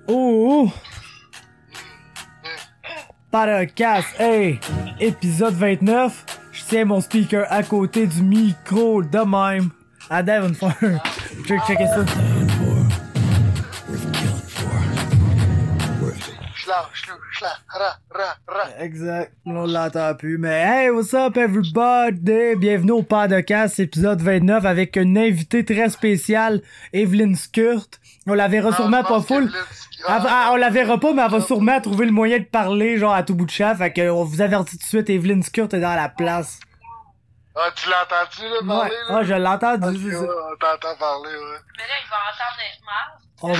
Oh! Podcast, hey! Épisode 29. Je tiens mon speaker à côté du micro de même. À Devon faire. Checker ça. Exact. On l'entend plus. Mais hey, what's up everybody? Bienvenue au podcast, épisode 29, avec une invitée très spéciale, Evelyne Skurt. On la verra sûrement pas full. On la verra pas, mais elle va sûrement trouver le moyen de parler, genre à tout bout de champ. Fait que on vous avertit tout de suite, Evelyne Skurt est dans la place. Ah, tu l'as entendu, là, parler, là? Ah, je l'ai entendu. On t'entend parler, ouais. Mais là, il va entendre être mal. On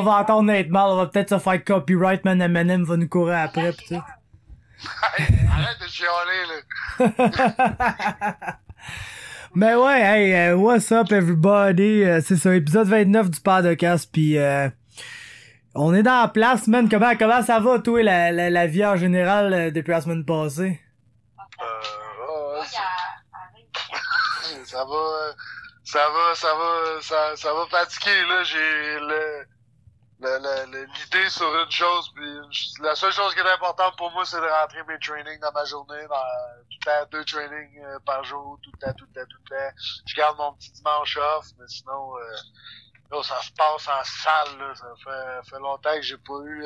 va entendre être mal, on va peut-être se faire copyright, man, Eminem va nous courir après, pis tout. Arrête de chialer, là. Mais ouais, hey, what's up everybody? C'est ça, épisode 29 du podcast, pis on est dans la place, man. Comment ça va, toi, la vie en général, depuis la semaine passée? Ça va fatiguer, là. J'ai l'idée sur une chose, puis la seule chose qui est importante pour moi, c'est de rentrer mes trainings dans ma journée, tout le temps 2 trainings par jour, tout le temps. Je garde mon petit dimanche off, mais sinon, là, ça se passe en salle, là. Ça fait longtemps que j'ai pas eu...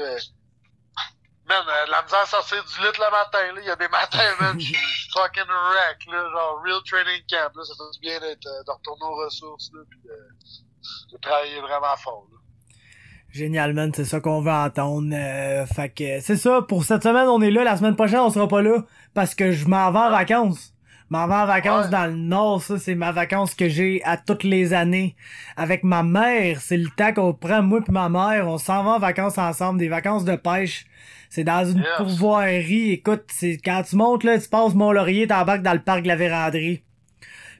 Man, la misère à sortir du lit le matin, là. Il y a des matins, man, je suis fucking wreck, là. Genre, real training camp, là. Ça fait du bien de retourner aux ressources, là, pis de travailler vraiment fort, là. Génial, man, c'est ça qu'on veut entendre. Fait que c'est ça, pour cette semaine, on est là. La semaine prochaine, on sera pas là, parce que je m'en vais en vacances. Je m'en vais en vacances dans le Nord, ça, c'est ma vacance que j'ai à toutes les années. Avec ma mère, c'est le temps qu'on prend, moi pis ma mère, on s'en va en vacances ensemble, des vacances de pêche. C'est dans une pourvoirie. Écoute, c'est quand tu montes, là, tu passes Mont-Laurier, t'embarques dans le parc de la Véranderie.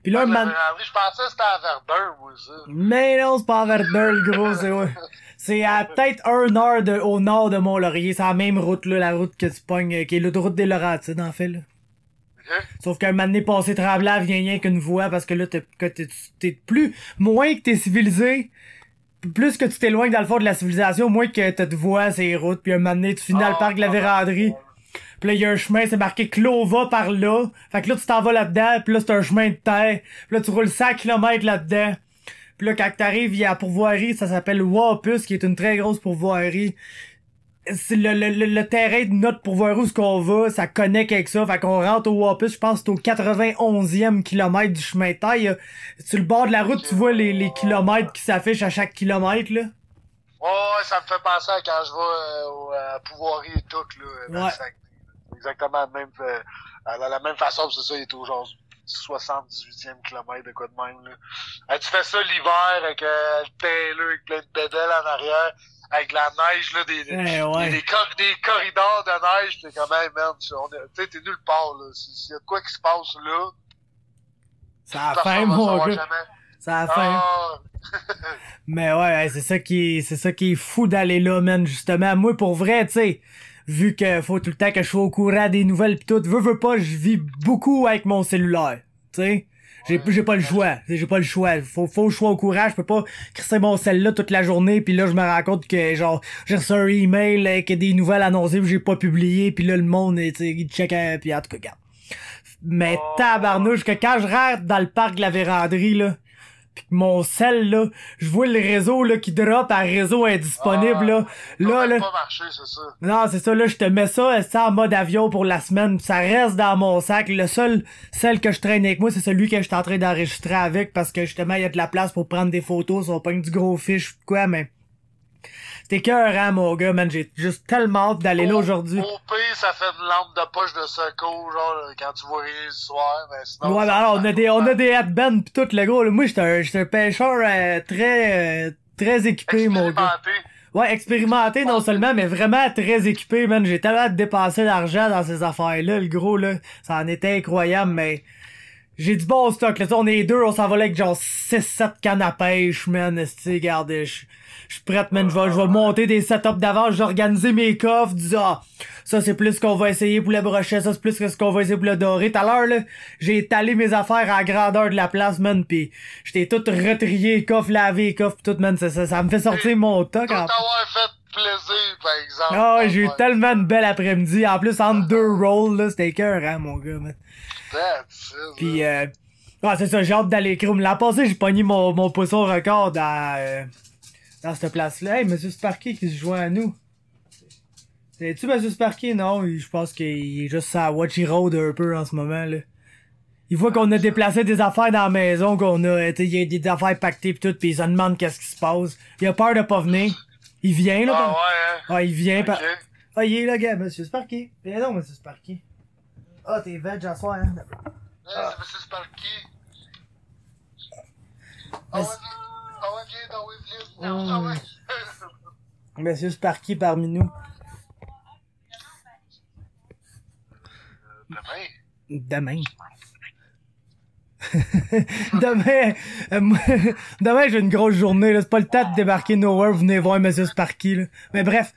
Puis là, je pensais que c'était à Verdun, moi, ça. Mais non, c'est pas à Verdun, le gros, c'est ouais. C'est à peut-être 1 heure au nord de Mont-Laurier. C'est la même route, là, la route que tu pognes, qui est l'autoroute des Laurentides, en fait, là. Okay. Sauf qu'un moment donné, passé Tremblant, vient rien qu'une voie, parce que là, t'es moins que t'es civilisé, plus que tu t'éloignes dans le fond de la civilisation, moins que t'as de voies, ces routes, puis un moment donné, tu finis dans le parc de la Véranderie. Pis là, il y a un chemin, c'est marqué Clova par là. Fait que là, tu t'en vas là-dedans, pis là, c'est un chemin de terre. Pis là, tu roules 100 km là-dedans. Pis là, quand t'arrives, il y a la pourvoirie, ça s'appelle Wapus, qui est une très grosse pourvoirie. C'est le terrain de notre pourvoirie où ce qu'on va, ça connecte avec ça. Fait qu'on rentre au Wapus, je pense que c'est au 91e kilomètre du chemin de terre. Sur le bord de la route, tu vois les kilomètres qui s'affichent à chaque kilomètre, là. Ouais, ça me fait penser à quand je vais à Pourvoirie et tout, là. Ouais. Exactement la même façon, c'est ça, il est au genre 78e kilomètre de quoi de même, là. Tu fais ça l'hiver avec le tailor avec plein de pédales en arrière, avec la neige, là, des corridors de neige, t'es comme, hey, man, tu sais, t'es nulle part, là. S'il y a de quoi qui se passe là, ça a faim, mon gars. Ça a faim. Ah. Mais ouais, c'est ça qui est fou d'aller là, man, justement. Moi, pour vrai, tu sais, vu que faut tout le temps que je sois au courant des nouvelles pis tout, veux pas, je vis beaucoup avec mon cellulaire, tu sais. J'ai pas le choix. J'ai pas le choix. Faut que je sois au courant. Je peux pas crisser mon cell là toute la journée pis là je me rends compte que genre j'ai reçu un email avec des nouvelles annoncées que j'ai pas publié pis là le monde tu sais il check pis en tout cas regarde. Mais tabarnouche que quand je rentre dans le parc de la Véranderie là, pis que mon cell là, je vois le réseau là qui drop à réseau indisponible là. Là pas marché, c'est ça. Non, c'est ça là, je te mets ça en mode avion pour la semaine, pis ça reste dans mon sac. Le seul celle que je traîne avec moi, c'est celui que je suis en train d'enregistrer avec parce que justement il y a de la place pour prendre des photos, si on pogne du gros fiche quoi, mais c'est écœurant, mon gars, man. J'ai juste tellement hâte d'aller là aujourd'hui. Au pire, ça fait une lampe de poche de secours, genre, quand tu vois rien le soir, mais sinon... Ouais, ben alors, on a des headbands pis tout, le gros. Là. Moi, j'étais un pêcheur très équipé, mon gars. Ouais, expérimenté non seulement, mais vraiment très équipé, man. J'ai tellement hâte de dépenser l'argent dans ces affaires-là, le gros, là. Ça en était incroyable, mais... J'ai du bon stock, là. On est deux, on s'en va là avec genre 6-7 cannes à pêche, man. Esti, regarde, je suis prête, man. Je vais monter des setups d'avance, je vais organiser mes coffres, dire, ah, ça c'est plus qu'on va essayer pour le brochet, ça c'est plus que ce qu'on va essayer pour le doré. Tout à l'heure, là, j'ai étalé mes affaires à la grandeur de la place, man, pis j'étais tout retrié, coffre lavé, coffre tout, man. Ça me fait sortir mon toc. Tout avoir fait plaisir, par exemple. Ah ouais, j'ai eu tellement de belle après-midi. En plus, entre deux rolls, là, c'était écœurant, mon gars, man. Pis, ouais, c'est ça, j'ai hâte d'aller écrire. L'an passé, j'ai pogné mon poisson record dans cette place-là. Hey, Monsieur Sparky qui se joint à nous. C'est-tu Monsieur Sparky? Non, je pense qu'il est juste à Watchy Road un peu en ce moment, là. Il voit qu'on a déplacé des affaires dans la maison, il y a des affaires pactées pis tout, pis il se demande qu'est-ce qui se passe. Il a peur de pas venir. Il vient, là. Ah ouais, hein? Ah, il vient. Okay. Ah, il est là, gars, Monsieur Sparky. Viens donc, Monsieur Sparky. Ah, t'es veg à soir, hein? C'est Monsieur Sparky. Ah ouais, viens dans Waveland. Ah ouais. Monsieur Sparky parmi nous. Demain. Demain, j'ai une grosse journée, là. C'est pas le temps de débarquer nowhere, vous venez voir Monsieur Sparky, là. Mais bref.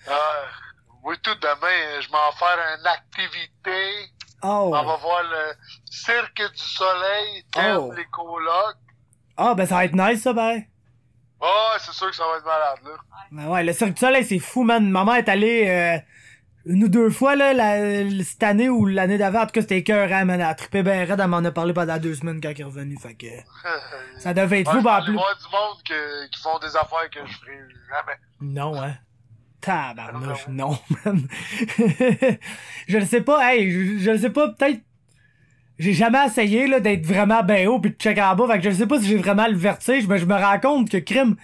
Oui, tout demain, je m'en faire une activité. Oh. On va voir le Cirque du Soleil, les colocs. Ah, ben ça va être nice, ça, pareil. Ouais, c'est sûr que ça va être malade, là. Ben ouais, le Cirque du Soleil, c'est fou, man. Maman est allée, une ou deux fois, là, cette année ou l'année d'avant. En tout cas, c'était écœurant, man. Elle a trippé ben raide, elle m'en a parlé pendant 2 semaines quand elle est revenue, fait que... ça devait être fou, ben, en plus. Il va y avoir du monde qui font des affaires que je ferai jamais. Non, hein. Tabarnouche, non, man. Je le sais pas, hey, je le sais pas, peut-être... J'ai jamais essayé, là, d'être vraiment ben haut pis de checker en bas, fait que je sais pas si j'ai vraiment le vertige, mais je me rends compte que crime,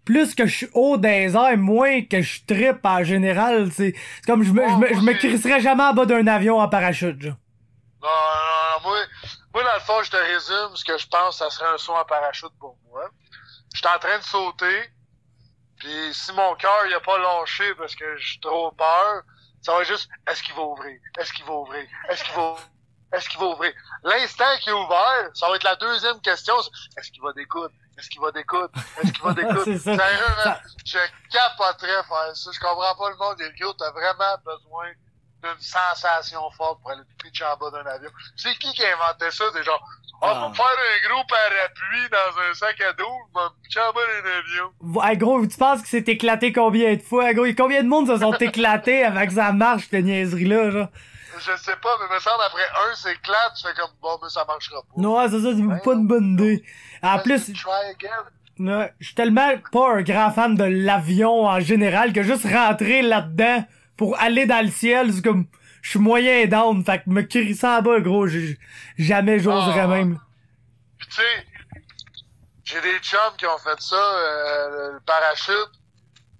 plus que je suis haut des airs, moins que je trippe en général, c'est comme je me crisserais jamais en bas d'un avion en parachute, genre. Non, moi, dans le fond, je te résume, ce que je pense, ça serait un saut en parachute pour moi. Je suis en train de sauter, puis si mon cœur il a pas lâché parce que j'ai trop peur, ça va juste, est-ce qu'il va ouvrir? Est-ce qu'il va ouvrir? Est-ce qu'il va Est-ce qu'il va ouvrir? L'instant qu'il est ouvert, ça va être la deuxième question. Est-ce qu'il va découdre? Est-ce qu'il va découdre? Est-ce qu'il va découdre? Sérieux, je capoterais faire ça. Je comprends pas le monde. Elio, t'as vraiment besoin d'une sensation forte pour aller te pitcher en bas d'un avion. C'est qui a inventé ça? C'est genre, pour faire un gros parapluie dans un sac à dos, je vais me pitcher en bas d'un avion. Ouais, gros, tu penses que c'est éclaté combien de fois? Gros, combien de monde se sont éclatés avec sa marche, cette niaiserie-là, genre? Je sais pas, mais me semble après un s'éclate, tu fais comme bon, mais ça marchera pas. Non, c'est ça, c'est pas une bonne idée. En plus, ouais, je suis tellement pas un grand fan de l'avion en général que juste rentrer là-dedans pour aller dans le ciel, c'est comme, je suis moyen down, fait que me crisser en bas, gros, jamais j'oserais même. Pis tu sais, j'ai des chums qui ont fait ça, le parachute.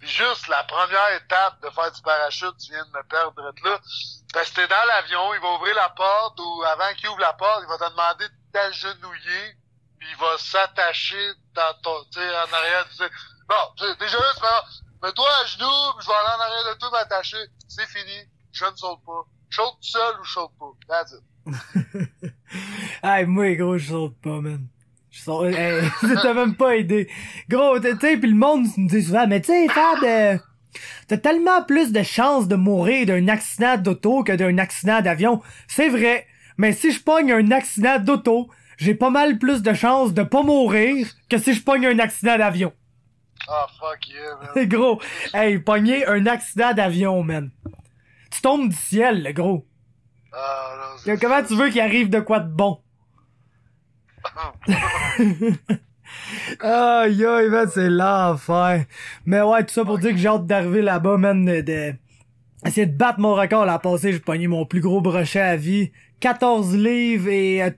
Pis juste la première étape de faire du parachute, tu viens de me perdre là. Parce que t'es dans l'avion, il va ouvrir la porte, ou avant qu'il ouvre la porte, il va te demander de t'agenouiller, puis il va s'attacher dans ton, tu sais, en arrière, tu sais. Bon, déjà là, tu fais, mets-toi à genoux, je vais aller en arrière de toi m'attacher. C'est fini. Je ne saute pas. Je saute tout seul ou je saute pas. That's it. Hey, moi, gros, je saute pas, man. Je saute, hey, t'as même pas aidé. Gros, tu sais, pis le monde me dit souvent, mais tu sais, Fab, t'as tellement plus de chances de mourir d'un accident d'auto que d'un accident d'avion. C'est vrai. Mais si je pogne un accident d'auto, j'ai pas mal plus de chances de pas mourir que si je pogne un accident d'avion. Ah, fuck yeah, man. C'est gros. Hey, pogner un accident d'avion, man. Tu tombes du ciel, le gros. Ah, non, comment tu veux qu'il arrive de quoi de bon? Aïe, aïe, man, c'est l'enfer. Mais ouais, tout ça pour dire que j'ai hâte d'arriver là-bas, man, essayer de battre mon record. L'an passé, j'ai pogné mon plus gros brochet à vie. 14 livres et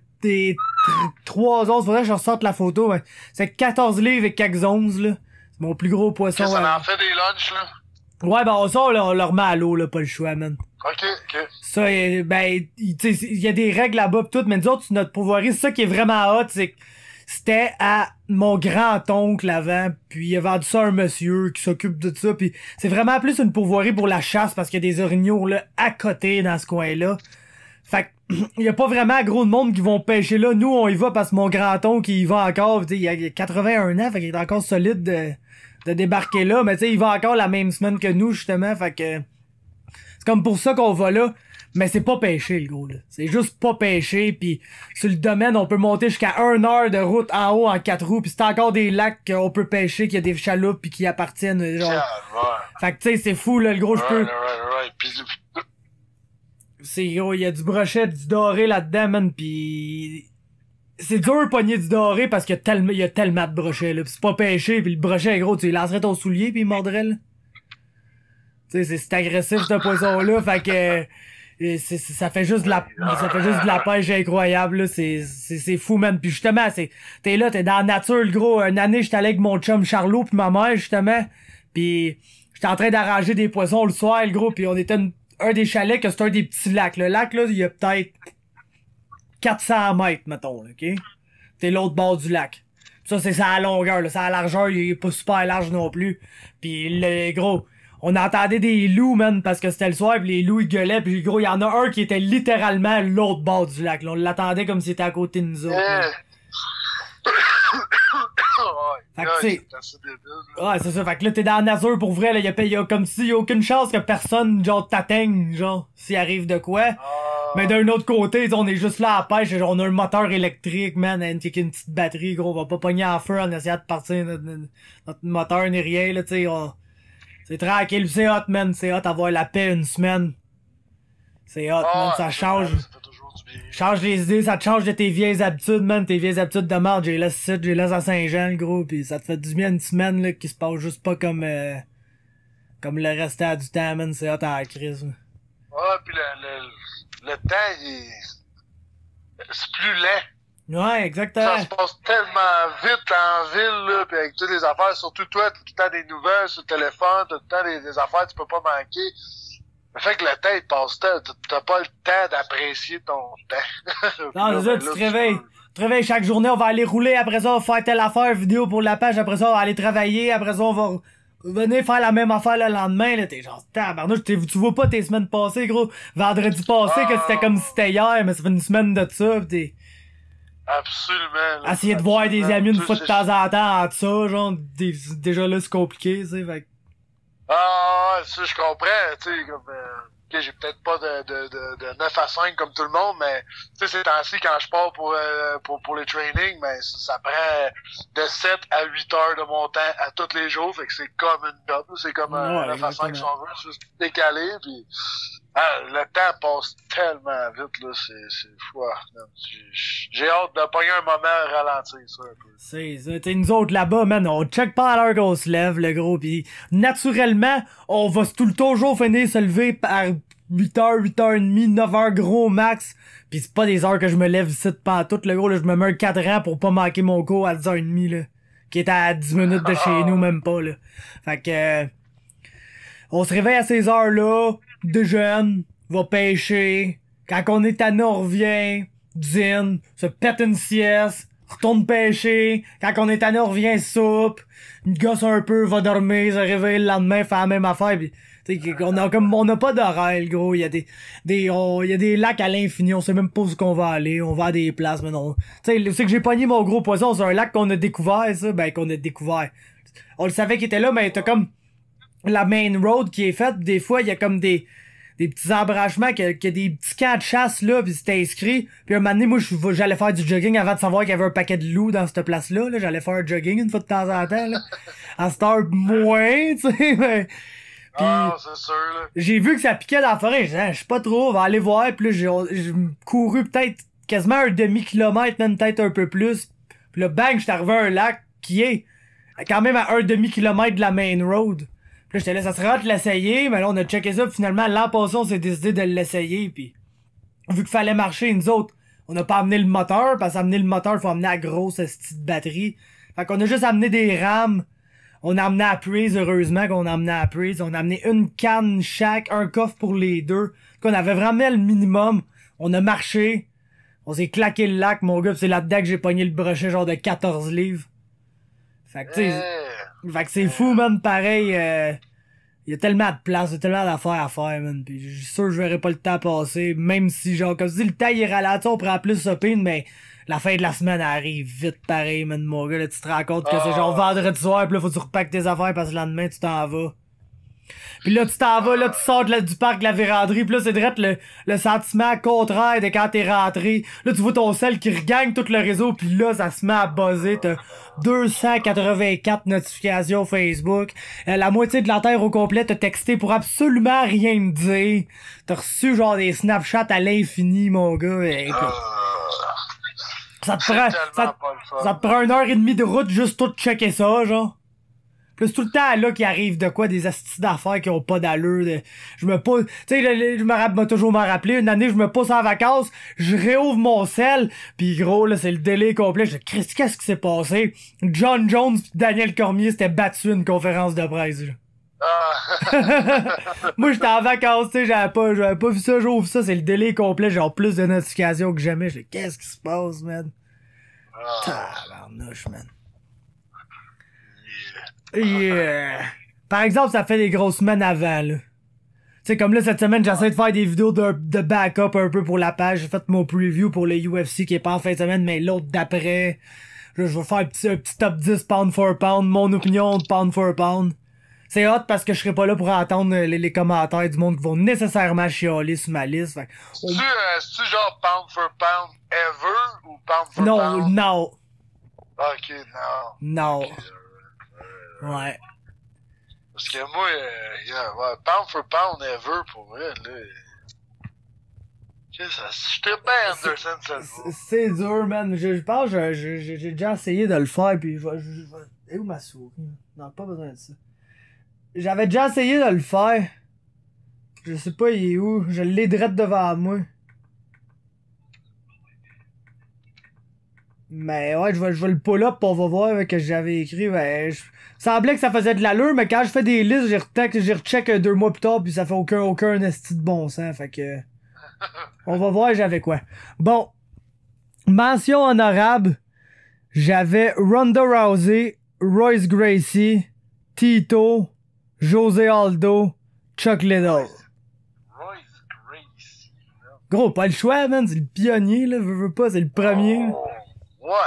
3 onces. Faudrait que je ressorte la photo, mais c'est 14 livres et quelques onces, là. C'est mon plus gros poisson. Ça en fait des lunchs, là? Ouais, ben, ça, on le remet à l'eau, là, pas le choix, man. Ok. Ça, ben, tu sais, il y a des règles là-bas pis tout, mais nous autres, notre pourvoirie, c'est ça qui est vraiment hot, c'est que c'était à mon grand-oncle avant, puis il a vendu ça à un monsieur qui s'occupe de ça, puis c'est vraiment plus une pourvoirie pour la chasse parce qu'il y a des orignaux là à côté dans ce coin-là. Fait que, y a pas vraiment gros de monde qui vont pêcher là. Nous, on y va parce que mon grand-oncle, il y va encore, il a 81 ans, fait qu'il est encore solide de débarquer là. Mais tu sais, il va encore la même semaine que nous, justement. Fait que, c'est comme pour ça qu'on va là. Mais c'est pas pêcher, le gros, là. C'est juste pas pêcher, pis sur le domaine, on peut monter jusqu'à 1 heure de route en haut en 4 roues, pis c'est encore des lacs qu'on peut pêcher, qu'il y a des chaloupes pis qui appartiennent, genre. Fait que, tu sais, c'est fou, là, le gros, je peux... C'est gros, il y a du brochet, du doré là-dedans, man, pis... C'est dur de pogner du doré parce qu'il y a tellement de brochets, là. Pis c'est pas pêché, pis le brochet, gros, tu lancerais ton soulier pis il mordrait, là. Tu sais, c'est agressif, ce poisson-là, fait que... ça fait juste de la pêche incroyable, là. C'est fou, man. Puis justement, t'es là, t'es dans la nature, le gros. Une année, j'étais allé avec mon chum Charlot pis ma mère, justement. Puis j'étais en train d'arranger des poissons le soir, le gros. Puis on était un des chalets que c'est un des petits lacs. Le lac, là, il y a peut-être 400 mètres, mettons, là, OK? T'es l'autre bord du lac. Ça, c'est ça à la longueur, là. Ça à la largeur, il est pas super large non plus. Puis le gros... On entendait des loups, man, parce que c'était le soir, pis les loups, ils gueulaient, pis gros, il y en a un qui était littéralement l'autre bord du lac, là. On l'attendait comme s'il était à côté de nous autres, là. Fait que ouais, c'est ça. Fait que là, t'es dans la nature pour vrai, là. Y a comme s'il y a aucune chance que personne, genre, t'atteigne, genre, s'il arrive de quoi. Mais d'un autre côté, on est juste là à la pêche, on a un moteur électrique, man, avec une petite batterie, gros. On va pas pogner en feu en essayant de partir notre moteur ni rien, là, tu sais. C'est tranquille, c'est hot, man. C'est hot avoir la paix une semaine. C'est hot, man. Ça change. Change les idées, ça te change de tes vieilles habitudes, man. Tes vieilles habitudes de merde. J'ai laissé à Saint-Jean, gros. Pis ça te fait du bien une semaine, là, qui se passe juste pas comme le restant du temps, man. C'est hot à la crise, man. Ouais, pis le temps, c'est plus lent. Ouais, exactement. Ça se passe tellement vite en ville, là, pis avec toutes les affaires, surtout toi, t'as tout le temps des nouvelles sur le téléphone, t'as tout le temps des affaires, tu peux pas manquer. Ça fait que le temps, il passe t'as pas le temps d'apprécier ton temps. Non, c'est ça, tu te réveilles. Tu te réveilles chaque journée, on va aller rouler, après ça, on va faire telle affaire, vidéo pour la page, après ça, on va aller travailler, après ça, on va venir faire la même affaire le lendemain, là, t'es genre, tabarnouche, tu vois pas tes semaines passées, gros. Vendredi passé, que c'était comme si c'était hier, mais ça fait une semaine de ça, pis t'es... Absolument. Là, essayer de voir des amis une fois de temps en temps en ça, genre, déjà là, c'est compliqué, tu sais, fait. Ça, je comprends, tu sais, comme, j'ai peut-être pas de 9 à 5 comme tout le monde, mais, tu sais, ces temps-ci, quand je pars pour les trainings, mais ça prend de 7 à 8 heures de mon temps à tous les jours, fait que c'est comme une job, c'est comme un 9 à 5 si on veut, c'est juste décalé, pis, le temps passe tellement vite, là, c'est fou. J'ai hâte de pogner un moment à ralentir, ça, un peu. C'est ça, t'sais, nous autres là-bas, man, on check pas à l'heure qu'on se lève, le gros, pis naturellement, on va toujours finir se lever par 8h, 8h30, 9h gros max, pis c'est pas des heures que je me lève ici de pantoute, le gros, là, je me mets un cadran pour pas manquer mon cours à 10h30, là, qui est à 10 minutes de chez nous, même pas, là. Fait que, on se réveille à ces heures-là, déjeune, va pêcher, quand on est tanné, on revient, dîne, se pète une sieste, retourne pêcher, quand on est tanné, on revient, soupe, gosse un peu, va dormir, se réveille le lendemain, fait la même affaire, pis, t'sais, on a pas d'horaire, gros, il y a des lacs à l'infini, on sait même pas où qu'on va aller, on va à des places, mais non. Tu sais, c'est que j'ai pogné mon gros poisson, c'est un lac qu'on a découvert, ça, ben, qu'on a découvert. On le savait qu'il était là, mais t'as comme la main road qui est faite, des fois, il y a comme des petits embranchements, qu'il y a des petits camps de chasse, là, pis c'était inscrit. Puis un moment donné, moi, j'allais faire du jogging avant de savoir qu'il y avait un paquet de loups dans cette place-là, là. J'allais faire un jogging une fois de temps en temps, là. À cette heure, moins, tu sais, mais... Pis, c'est sûr, là. J'ai vu que ça piquait dans la forêt, je sais pas trop, on va aller voir, pis là, j'ai couru peut-être quasiment un demi-kilomètre, même peut-être un peu plus. Pis là, bang, j'étais arrivé à un lac qui est quand même à un demi-kilomètre de la main road. Pis là, j'étais là, ça serait hâte de l'essayer, mais là, on a checké ça, pis finalement, l'an passé, on s'est décidé de l'essayer, pis vu qu'il fallait marcher, nous autres, on n'a pas amené le moteur, parce qu'amener le moteur, faut amener la grosse petite batterie. Fait qu'on a juste amené des rames. On a amené à prise, heureusement qu'on a amené à prise. On a amené une canne chaque, un coffre pour les deux. On avait vraiment le minimum. On a marché. On s'est claqué le lac, mon gars. C'est là-dedans que j'ai pogné le brochet genre de 14 livres. Fait que, tu sais, fait que c'est fou, man, pareil. Il y a tellement de place, il y a tellement d'affaires à faire, man. Pis je suis sûr que je verrai pas le temps passer, même si, genre, comme tu dis, le temps il est ralenti, on prend plus de mais la fin de la semaine arrive vite pareil, man, mon gars. Là, tu te rends compte que c'est genre vendredi soir, pis là, faut que tu repaques tes affaires parce que le lendemain, tu t'en vas. Pis là, tu t'en vas, là, tu sors du parc de la véranderie, pis là, c'est direct le sentiment contraire de quand t'es rentré. Là, tu vois ton sel qui regagne tout le réseau, pis là, ça se met à buzzer. T'as 284 notifications Facebook. La moitié de la Terre au complet t'a texté pour absolument rien me dire. T'as reçu, genre, des Snapchats à l'infini, mon gars. Écoute. Ça te prend 1h30 de route juste tout checker ça, genre. Pis c'est tout le temps là qu'il arrive de quoi des astuces d'affaires qui ont pas d'allure. Je me pousse, tu sais, je me toujours m'en rappeler, une année je me pousse en vacances, je réouvre mon sel, pis gros là c'est le délai complet. Je dis Christ, qu'est-ce qui s'est passé? John Jones pis Daniel Cormier s'étaient battus à une conférence de presse. Moi j'étais en vacances, tu sais, j'avais pas vu ça, j'ouvre ça, c'est le délai complet, j'ai plus de notifications que jamais. Je dis qu'est-ce qui se passe, man? Tabarnouche, man. Yeah. Par exemple, ça fait des grosses semaines avant, là. Tu sais, comme là, cette semaine, j'essaie de faire des vidéos de backup un peu pour la page. J'ai fait mon preview pour le UFC qui est pas en fin de semaine, mais l'autre d'après. Là, je vais faire un petit top 10 pound for pound, mon opinion de pound for pound. C'est hot parce que je serai pas là pour entendre les commentaires du monde qui vont nécessairement chialer sur ma liste. Fait, c'est-tu genre pound for pound ever ou pound for pound? Non. Ok, non. Non. Okay. Ouais. Parce que moi, ouais, pound for pound ever, pour vrai, là. J'étais bien Anderson Silva. C'est dur, man. Je pense que j'ai déjà essayé de le faire, pis je vais... Et où ma souris? Non, pas besoin de ça. J'avais déjà essayé de le faire. Je sais pas il est où. Je l'ai direct devant moi. Mais ouais, je vais le pull-up pis on va voir que j'avais écrit. Ben, semblait que ça faisait de l'allure, mais quand je fais des listes, j'y recheck 2 mois plus tard pis ça fait aucun esti de bon sens. Fait que... On va voir j'avais quoi. Bon. Mention honorable. J'avais Ronda Rousey, Royce Gracie, Tito, José Aldo, Chuck Liddell. Royce Gracie. Gros, pas le choix, man. C'est le pionnier, là. Veux pas, c'est le premier. Ouais,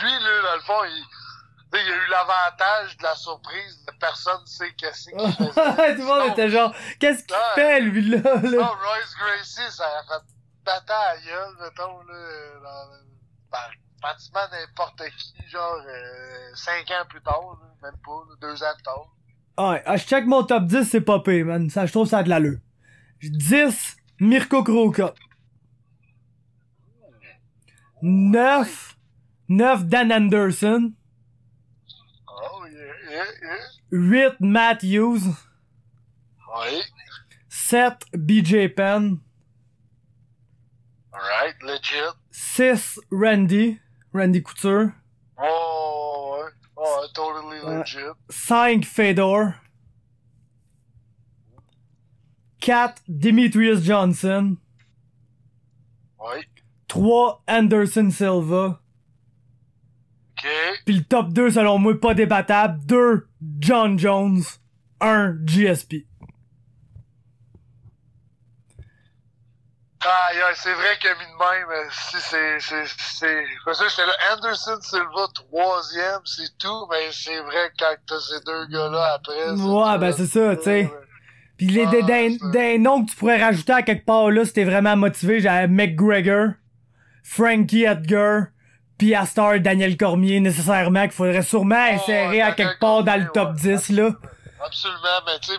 lui, là, dans le fond, il y a eu l'avantage de la surprise de personne sait qu'est-ce qu'il faisait. Tout le monde était genre, qu'est-ce qu'il fait, lui, là? Non, Royce Gracie, ça a fait battre à la gueule, mettons, là, pratiquement n'importe qui, genre, 5 ans plus tard, là, même pas, 2 ans plus tard. Ouais, je check mon top 10, c'est pas pire, man. Ça, je trouve ça a de l'allure. 10, Mirko Crocop. 9, Dan Anderson. Oh, yeah. 8, Matt Hughes. Oui. 7, BJ Penn. Alright, legit. 6, Randy Couture. Oh, ouais. Oh, totally legit. 5, Fedor. 4, Demetrius Johnson. Oui. 3, Anderson Silva. OK. Puis le top 2, selon moi, pas débattable. 2, John Jones. 1, GSP. Ah, yeah, c'est vrai qu'il a mis de même. Si c'est... Parce que j'étais là, Anderson Silva, 3e, c'est tout. Mais c'est vrai que quand t'as ces deux gars-là après... Ouais, ben c'est ça, tu sais. Pis des noms que tu pourrais rajouter à quelque part là, si t'es vraiment motivé, j'avais McGregor, Frankie Edgar, pis à Star Daniel Cormier, nécessairement, qu'il faudrait sûrement insérer à quelque part dans le top 10, là. Absolument, mais tu sais...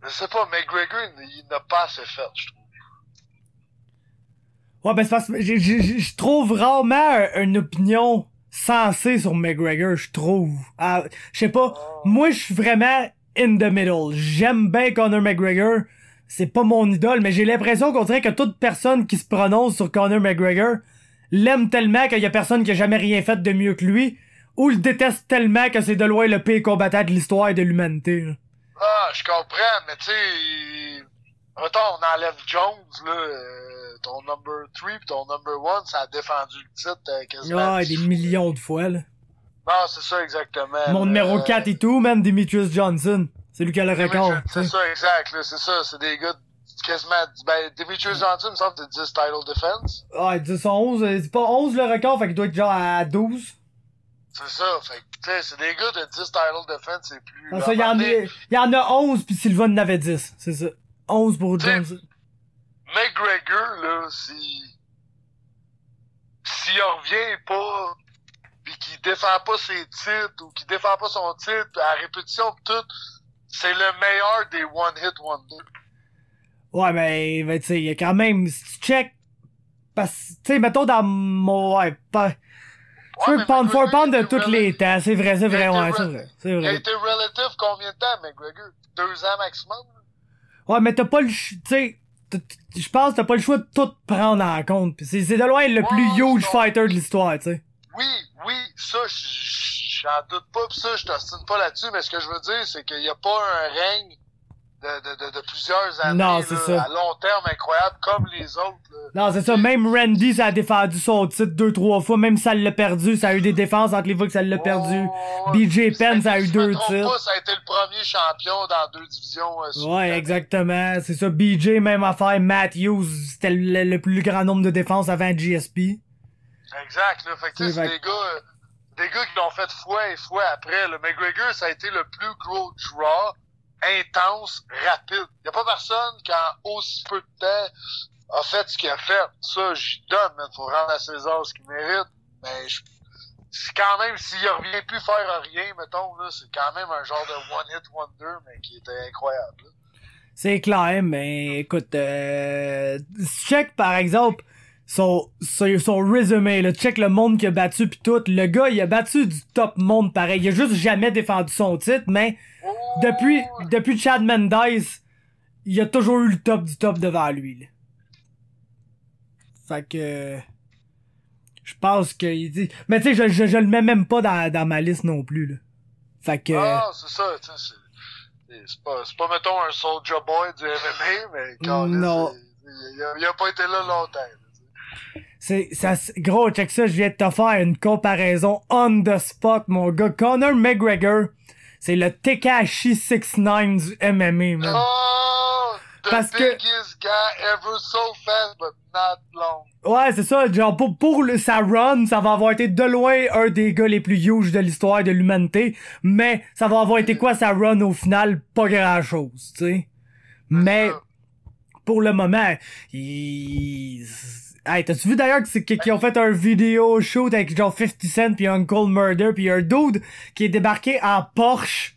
Je sais pas, McGregor, il n'a pas assez fait, je trouve. Ouais, ben c'est parce que je trouve rarement une opinion sensée sur McGregor, je trouve. Ah, je sais pas, moi je suis vraiment in the middle. J'aime bien Conor McGregor, c'est pas mon idole, mais j'ai l'impression qu'on dirait que toute personne qui se prononce sur Conor McGregor l'aime tellement qu'il y a personne qui a jamais rien fait de mieux que lui, ou le déteste tellement que c'est de loin le pire combattant de l'histoire et de l'humanité, là. Ah, je comprends, mais tu sais... Attends, on enlève Jones, là... ton number 3 pis ton number 1, ça a défendu le titre quasiment. Ah, des millions de fois, là. Non, c'est ça, exactement. Mon numéro 4 et tout, même Demetrius Johnson. C'est lui qui a le record. C'est ça, exact, là, c'est ça. C'est des gars quasiment... Ben, Demetrius Johnson, il me semble que c'est 10 title defense. Ouais, 10 11. C'est pas 11 le record, fait qu'il doit être genre à 12. C'est ça, fait que, tu sais, c'est des gars de 10 title defense, c'est plus... Ah, ça, il y en a 11, pis Sylvain en avait 10. C'est ça. 11 pour Johnson. McGregor, là, s'il revient pas, pis qu'il défend pas ses titres, ou qu'il défend pas son titre, à répétition pis tout, c'est le meilleur des one-hit wonder. Ouais, mais ben, tu sais, il y a quand même, si tu check, parce que, tu sais, mettons dans mon, ouais, pas, tu veux pound for pound de tous les temps, c'est vrai, ouais, c'est vrai, c'est Il a vrai. été relative combien de temps, McGregor? 2 ans maximum? Ouais, mais t'as pas le, tu sais, je pense que t'as pas le choix de tout prendre en compte, pis c'est de loin le plus huge fighter de l'histoire, tu sais. Oui, ça, j'en doute pas, pis ça, je t'ostine pas là-dessus, mais ce que je veux dire, c'est qu'il y a pas un règne de plusieurs années, non, c'est ça. à long terme incroyable, comme les autres, là. Non, c'est ça, même Randy, ça a défendu son titre 2-3 fois, même si ça l'a perdu, ça a eu des défenses entre les fois que ça l'a perdu. BJ Penn, ça a eu 2 titres. Ça a été le premier champion dans 2 divisions. Ouais, exactement, c'est ça. BJ, même affaire, Matthews, c'était le plus grand nombre de défenses avant GSP. Exact, là, fait que c'est des gars qui l'ont fait fois et fois après. Le McGregor, ça a été le plus gros draw, intense, rapide. Y a pas personne qui en aussi peu de temps a fait ce qu'il a fait. Ça, j'y donne, mais faut rendre à César ce qu'il mérite. Mais c'est quand même, s'il revient plus faire rien, mettons, là, c'est quand même un genre de one-hit wonder, mais qui était incroyable, là. C'est clair, mais écoute, check par exemple son résumé, là, check le monde qu'il a battu pis tout. Le gars, il a battu du top monde pareil. Il a juste jamais défendu son titre, mais depuis Chad Mendes, il a toujours eu le top du top devant lui, là. Fait que je pense qu'il dit. Mais tu sais, je le mets même pas dans ma liste non plus, là. Fait que. Ah, c'est ça, tu sais, c'est pas, mettons, un Soulja Boy du MMA, mais quand non. Il a pas été là longtemps, là. Gros, check ça, je viens de te faire une comparaison on the spot, mon gars. Conor McGregor, c'est le Tekashi 6ix9ine du MMA, man. Oh! Parce que biggest guy ever, so fast, but not long. ouais, c'est ça, genre pour sa run, ça va avoir été de loin un des gars les plus huge de l'histoire de l'humanité, mais ça va avoir été quoi sa run au final? Pas grand chose, tu sais. Mais pour le moment, hey, t'as-tu vu d'ailleurs qu'ils ont fait un vidéo shoot avec genre 50 Cent pis Uncle Murder pis un dude qui est débarqué en Porsche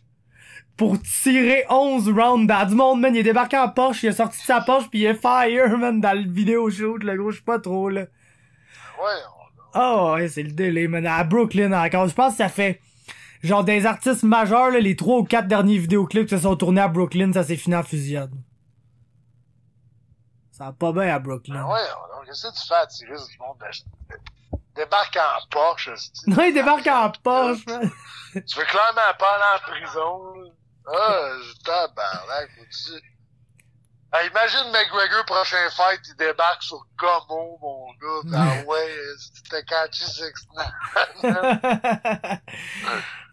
pour tirer 11 rounds dans du monde, man. Il est débarqué en Porsche, il a sorti de sa Porsche pis il est fire, man, dans le vidéo shoot, le gros, je sais pas trop, là. Ouais, c'est le délai, man. À Brooklyn encore. Je pense que ça fait genre des artistes majeurs, là, les 3 ou 4 derniers vidéoclips qui se sont tournés à Brooklyn, ça s'est fini en fusillade. Ça va pas bien à Brooklyn. Ouais, qu'est-ce que tu fais à tirer ce monde? Débarque en Porsche, non, il débarque en Porsche, man. Tu veux clairement pas aller en prison, là. Ah, tabarnak, faut-tu... Ah, imagine McGregor, prochain fight, il débarque sur Como, mon gars. Ah ouais, c'était Tekashi 6ix9ine.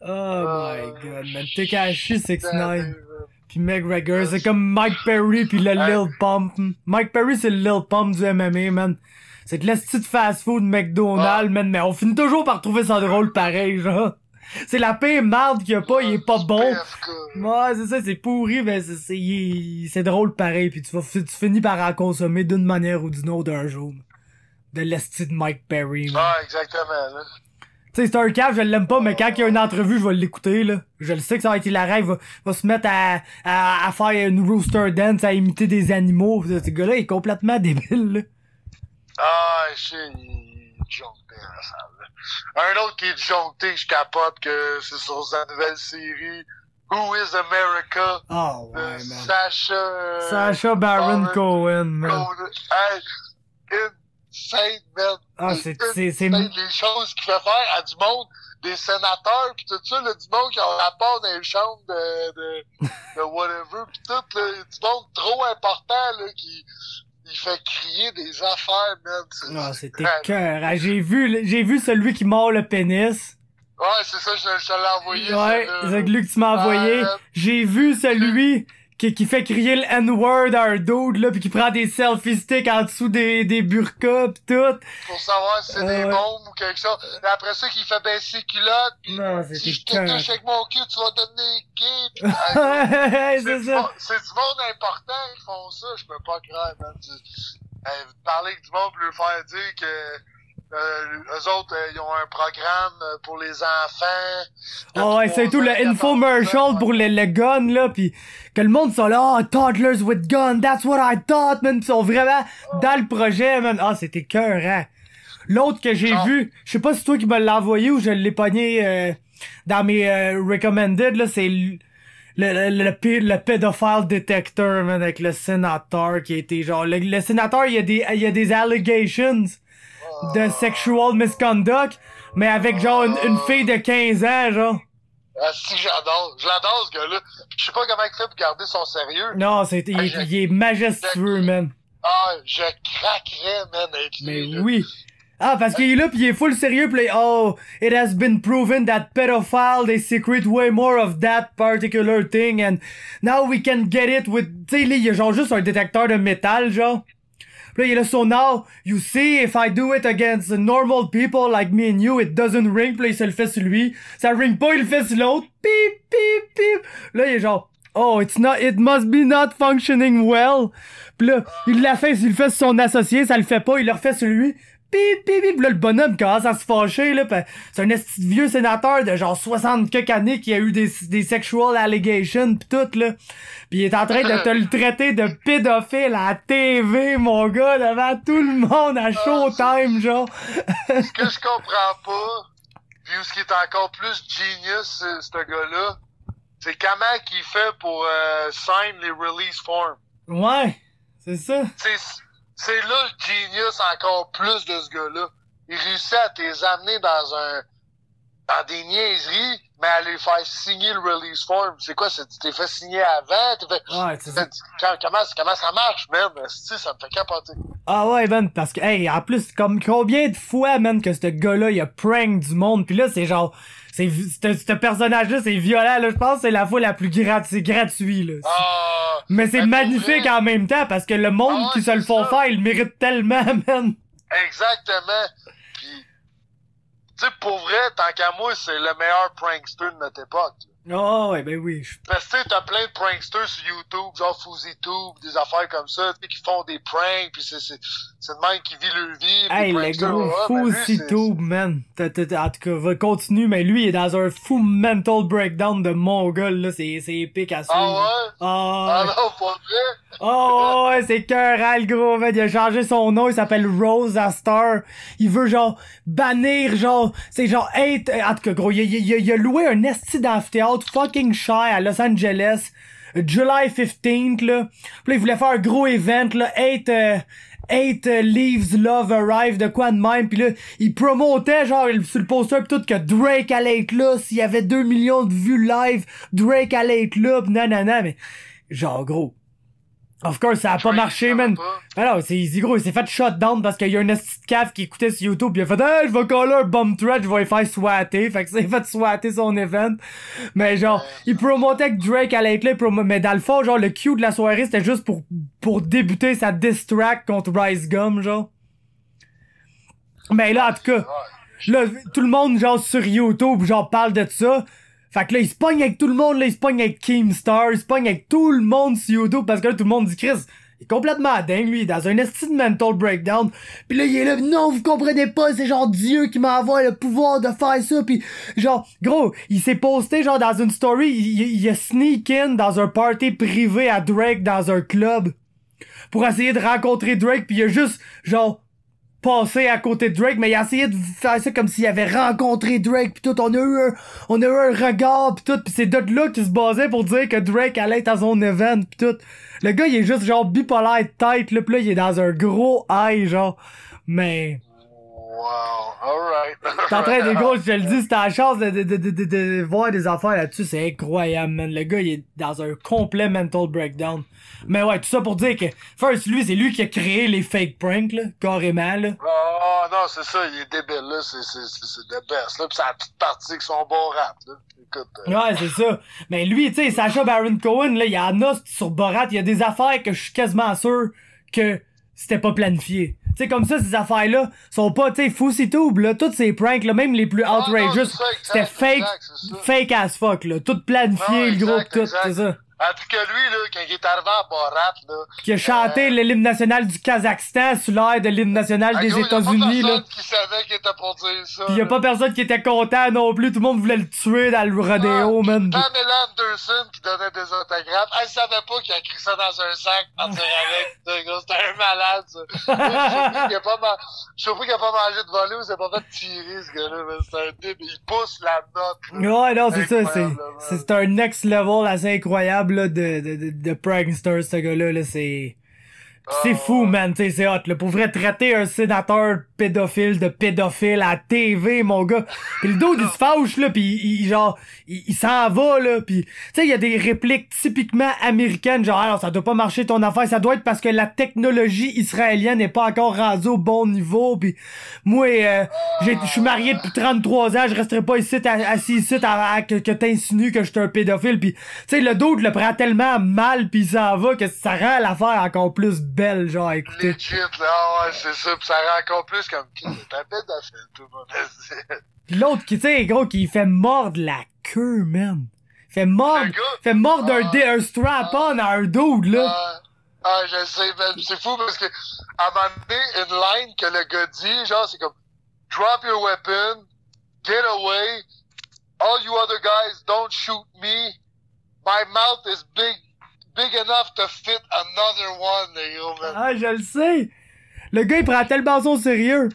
Oh my god, man. Tekashi 6ix9ine. Pis McGregor, c'est comme Mike Perry pis le Lil Pump. Mike Perry, c'est le Lil Pump du MMA, man. C'est que l'esti de fast-food McDonald's, man, mais on finit toujours par trouver ça drôle pareil, genre. C'est la pire marde qu'il y a pas, il est pas bon. Ouais, c'est ça, c'est pourri, mais c'est drôle pareil, pis tu finis par en consommer d'une manière ou d'une autre un jour. De l'esti de Mike Perry, man. Ah, exactement, là. Tu sais, c'est un cave, je l'aime pas, mais quand il y a une entrevue, je vais l'écouter, là. Je le sais que ça va être hilarant, il va se mettre à faire une rooster dance, à imiter des animaux. Ce gars-là, il est complètement débile, là. Ah, je sais, il est joncté ensemble. Un autre qui est joncté, je capote que c'est sur sa nouvelle série Who is America? Oh, ouais, man. Sacha Baron Cohen, man. Hey, insane, man. Ah, c'est... Les choses qu'il fait faire à du monde, des sénateurs pis tout ça, là, du monde qui a rapport dans les chambres de whatever pis tout, là, du monde trop important, là, qui... Il fait crier des affaires, man. Ah, c'était cœur. Ah, j'ai vu celui qui mord le pénis. Ouais, c'est ça, je te l'ai envoyé. Ouais, c'est lui que tu m'as envoyé. J'ai vu celui qui fait crier le N-word à un dude, là, pis qui prend des selfie sticks en dessous des burkas pis tout. Pour savoir si c'est des bombes ou quelque chose. Et après ça, qui fait baisser les culottes. Pis non, si je te touche avec mon cul, tu vas devenir gay. C'est ça. C'est du monde important qui font ça, je peux pas croire, man. Parler avec du monde pour lui faire dire que eux autres, ils ont un programme pour les enfants. Oh ouais, c'est tout le infomercial pour le gun, là, pis que le monde sont là, oh, toddlers with gun, that's what I thought, man, pis sont vraiment dans le projet, man. Ah, c'était écœurant. L'autre que j'ai vu, je sais pas si c'est toi qui me l'as envoyé ou je l'ai pogné dans mes recommended, là, c'est le pédophile detector, man, avec le sénateur qui a été genre, le sénateur, il y a des allegations de sexual misconduct, mais avec genre une fille de 15 ans, genre. Ah, si, j'adore. Je l'adore, ce gars-là. Je sais pas comment il fait pour garder son sérieux. Non, il est majestueux, man. Ah, je craquerais, man, avec lui. Mais oui. Ah, parce qu'il est là pis il est full sérieux pis là, oh, it has been proven that pedophiles, they secrete way more of that particular thing and now we can get it with, tu sais, là, il y a genre juste un détecteur de métal, genre. Pis là, il est là, so now, you see, if I do it against normal people like me and you, it doesn't ring. Pis là, il se le fait sur lui. Ça ring pas, il le fait sur l'autre. Pip, pip, pip. Là, il est genre, oh, it must be not functioning well. Pis là, il le fait sur son associé, ça le fait pas, il le refait sur lui. Pip, pip, pip. Là, le bonhomme commence à se fâcher, là. C'est un vieux sénateur de genre 60 quelques années qui a eu des sexual allegations pis tout, là. Pis il est en train de te le traiter de pédophile à la TV, mon gars, devant tout le monde à Showtime, genre. Ce que je comprends pas, puis ce qui est encore plus genius, ce gars-là, c'est comment qu'il fait pour sign les release forms. Ouais, c'est ça. C'est là le genius encore plus de ce gars-là. Il réussit à t'es amener dans des niaiseries, mais à les faire signer le release form. C'est quoi, tu t'es fait signer avant? Ouais, c'est ça. Comment ça marche, man? Ça me fait capoter. Ah ouais, man, parce que, hey, en plus, comme combien de fois, man, que ce gars-là, il a prank du monde, pis là, c'est genre, ce personnage-là, c'est violent, là, je pense que c'est la fois la plus c'est gratuit, là. Mais c'est magnifique en même temps, parce que le monde qui se le font faire, il le mérite tellement, man. Exactement. Pis, tu sais, pour vrai, tant qu'à moi, c'est le meilleur prankster de notre époque. Oh, ouais, ben oui. Parce que tu sais, t'as plein de pranksters sur YouTube, genre FuzzyTube, des affaires comme ça, tu sais, qui font des pranks, pis c'est le même qui vit leur vie. Hey, le gros FuzzyTube, man. En tout cas, va continue, mais lui, il est dans un fou mental breakdown de mongol, là. C'est épique à suivre. Ah ouais? Ah non, pas vrai? Oh ouais, c'est écœurant, le gros, man. Il a changé son nom, il s'appelle Rose Astar. Il veut, genre, bannir, genre, c'est genre, en tout cas, gros, il a loué un esti d'amphithéâtre fucking cher à Los Angeles, July 15th, là. Puis là, il voulait faire un gros event, là, 8 Leaves Love Arrive, de quoi de même. Puis là, il promotait, genre, sur le poster pis tout, que Drake allait être là. S'il y avait 2 millions de vues live, Drake allait être là, pis nanana, mais genre, gros. Of course, ça a pas marché, man. Alors, gros, il s'est fait shutdown parce qu'il y a un esti de cave qui écoutait sur YouTube, pis il a fait, hey, je vais caller un bomb thread, je vais le faire swatter. Fait que ça, il a fait swatter son event. Mais genre, il promotait que Drake allait être là, mais dans le fond, genre, le cue de la soirée, c'était juste pour débuter sa diss track contre Rice Gum, genre. Mais là, en tout cas, là, tout le monde, genre, sur YouTube, genre, parle de ça. Fait que là, il se pogne avec tout le monde, là, il se pogne avec Keemstar, il se pogne avec tout le monde sur YouTube, parce que là, tout le monde dit, Chris, il est complètement dingue, lui, il est dans un esti de mental breakdown. Pis là, il est là, non, vous comprenez pas, c'est genre Dieu qui m'envoie le pouvoir de faire ça, pis genre, gros, il s'est posté, genre, dans une story, il a sneak in dans un party privé à Drake, dans un club, pour essayer de rencontrer Drake, pis il a juste, genre, passé à côté de Drake, mais il a essayé de faire ça comme s'il avait rencontré Drake pis tout, on a eu un regard pis tout, pis c'est de là qu'il se basait pour dire que Drake allait être à son event pis tout. Le gars, il est juste genre bipolaire de tête, là, pis là, il est dans un gros high, genre. Mais... Wow, alright. T'es en train de gros, je te le dis, si t'as la chance de voir des affaires là-dessus, c'est incroyable, man. Le gars, il est dans un complet mental breakdown. Mais ouais, tout ça pour dire que, first, lui, c'est lui qui a créé les fake pranks, là, carrément, là. Oh non, c'est ça, il est débile, là, c'est the best, là, pis ça a toute partie avec son bon rap, là. Écoute. Ouais, c'est ça. Mais lui, tu sais, Sacha Baron Cohen, là, il y en a sur Borat, il y a des affaires que je suis quasiment sûr que c'était pas planifié. Tu sais, comme ça, ces affaires-là sont pas, tu sais, Foussitube, là, toutes ces pranks, là, même les plus outrageous, c'était fake as fuck, là, tout planifié, le groupe, tout, c'est ça. Ah, pis que lui, là, quand il est arrivé à Borat, là... Qui a chanté l'hymne national du Kazakhstan sur l'air de l'hymne national des États-Unis, là. Y'a pas personne qui savait qu'il était pour dire ça. Pis y'a pas personne qui était content non plus, tout le monde voulait le tuer dans le rodéo, man. Pamela Anderson qui donnait des autographes, elle savait pas qu'il a écrit ça dans un sac, partir avec, c'était un malade, ça. Je suis surpris qu'il a pas mangé de volée ou s'est pas fait tirer, ce gars-là, mais c'est un débile, il pousse la note, là. Ouais, non, c'est ça, c'est un next level assez incroyable, là, de prankster, ce gars-là, là, c'est fou, man, tu sais, c'est hot, là. Pour vrai, traiter un sénateur pédophile de pédophile à TV, mon gars. Pis le dos, il se fâche, là, pis il s'en va, là, pis, tu sais, il y a des répliques typiquement américaines, genre, alors, ça doit pas marcher ton affaire, ça doit être parce que la technologie israélienne n'est pas encore rendue au bon niveau, pis moi, je suis marié depuis 33 ans, je resterai pas ici, assis ici, que t'insinues que je suis un pédophile, pis, tu sais, le dos le prend tellement mal, pis il s'en va, que ça rend l'affaire encore plus belle, genre, à écouter. Legit, là, ouais, c'est ça, pis ça rend encore plus comme qui c'est un pédophile, tout le monde a dit. Pis l'autre qui, tu sais, gros, qui fait mordre la queue, man. Fait mordre un strap-on à un dude, là. Je sais, mais c'est fou parce que, à un moment donné, une line que le gars dit, genre, c'est comme, drop your weapon, get away, all you other guys, don't shoot me, my mouth is big enough to fit another one, les gros, man. Ah, je le sais. Le gars, il prend tellement son sérieux.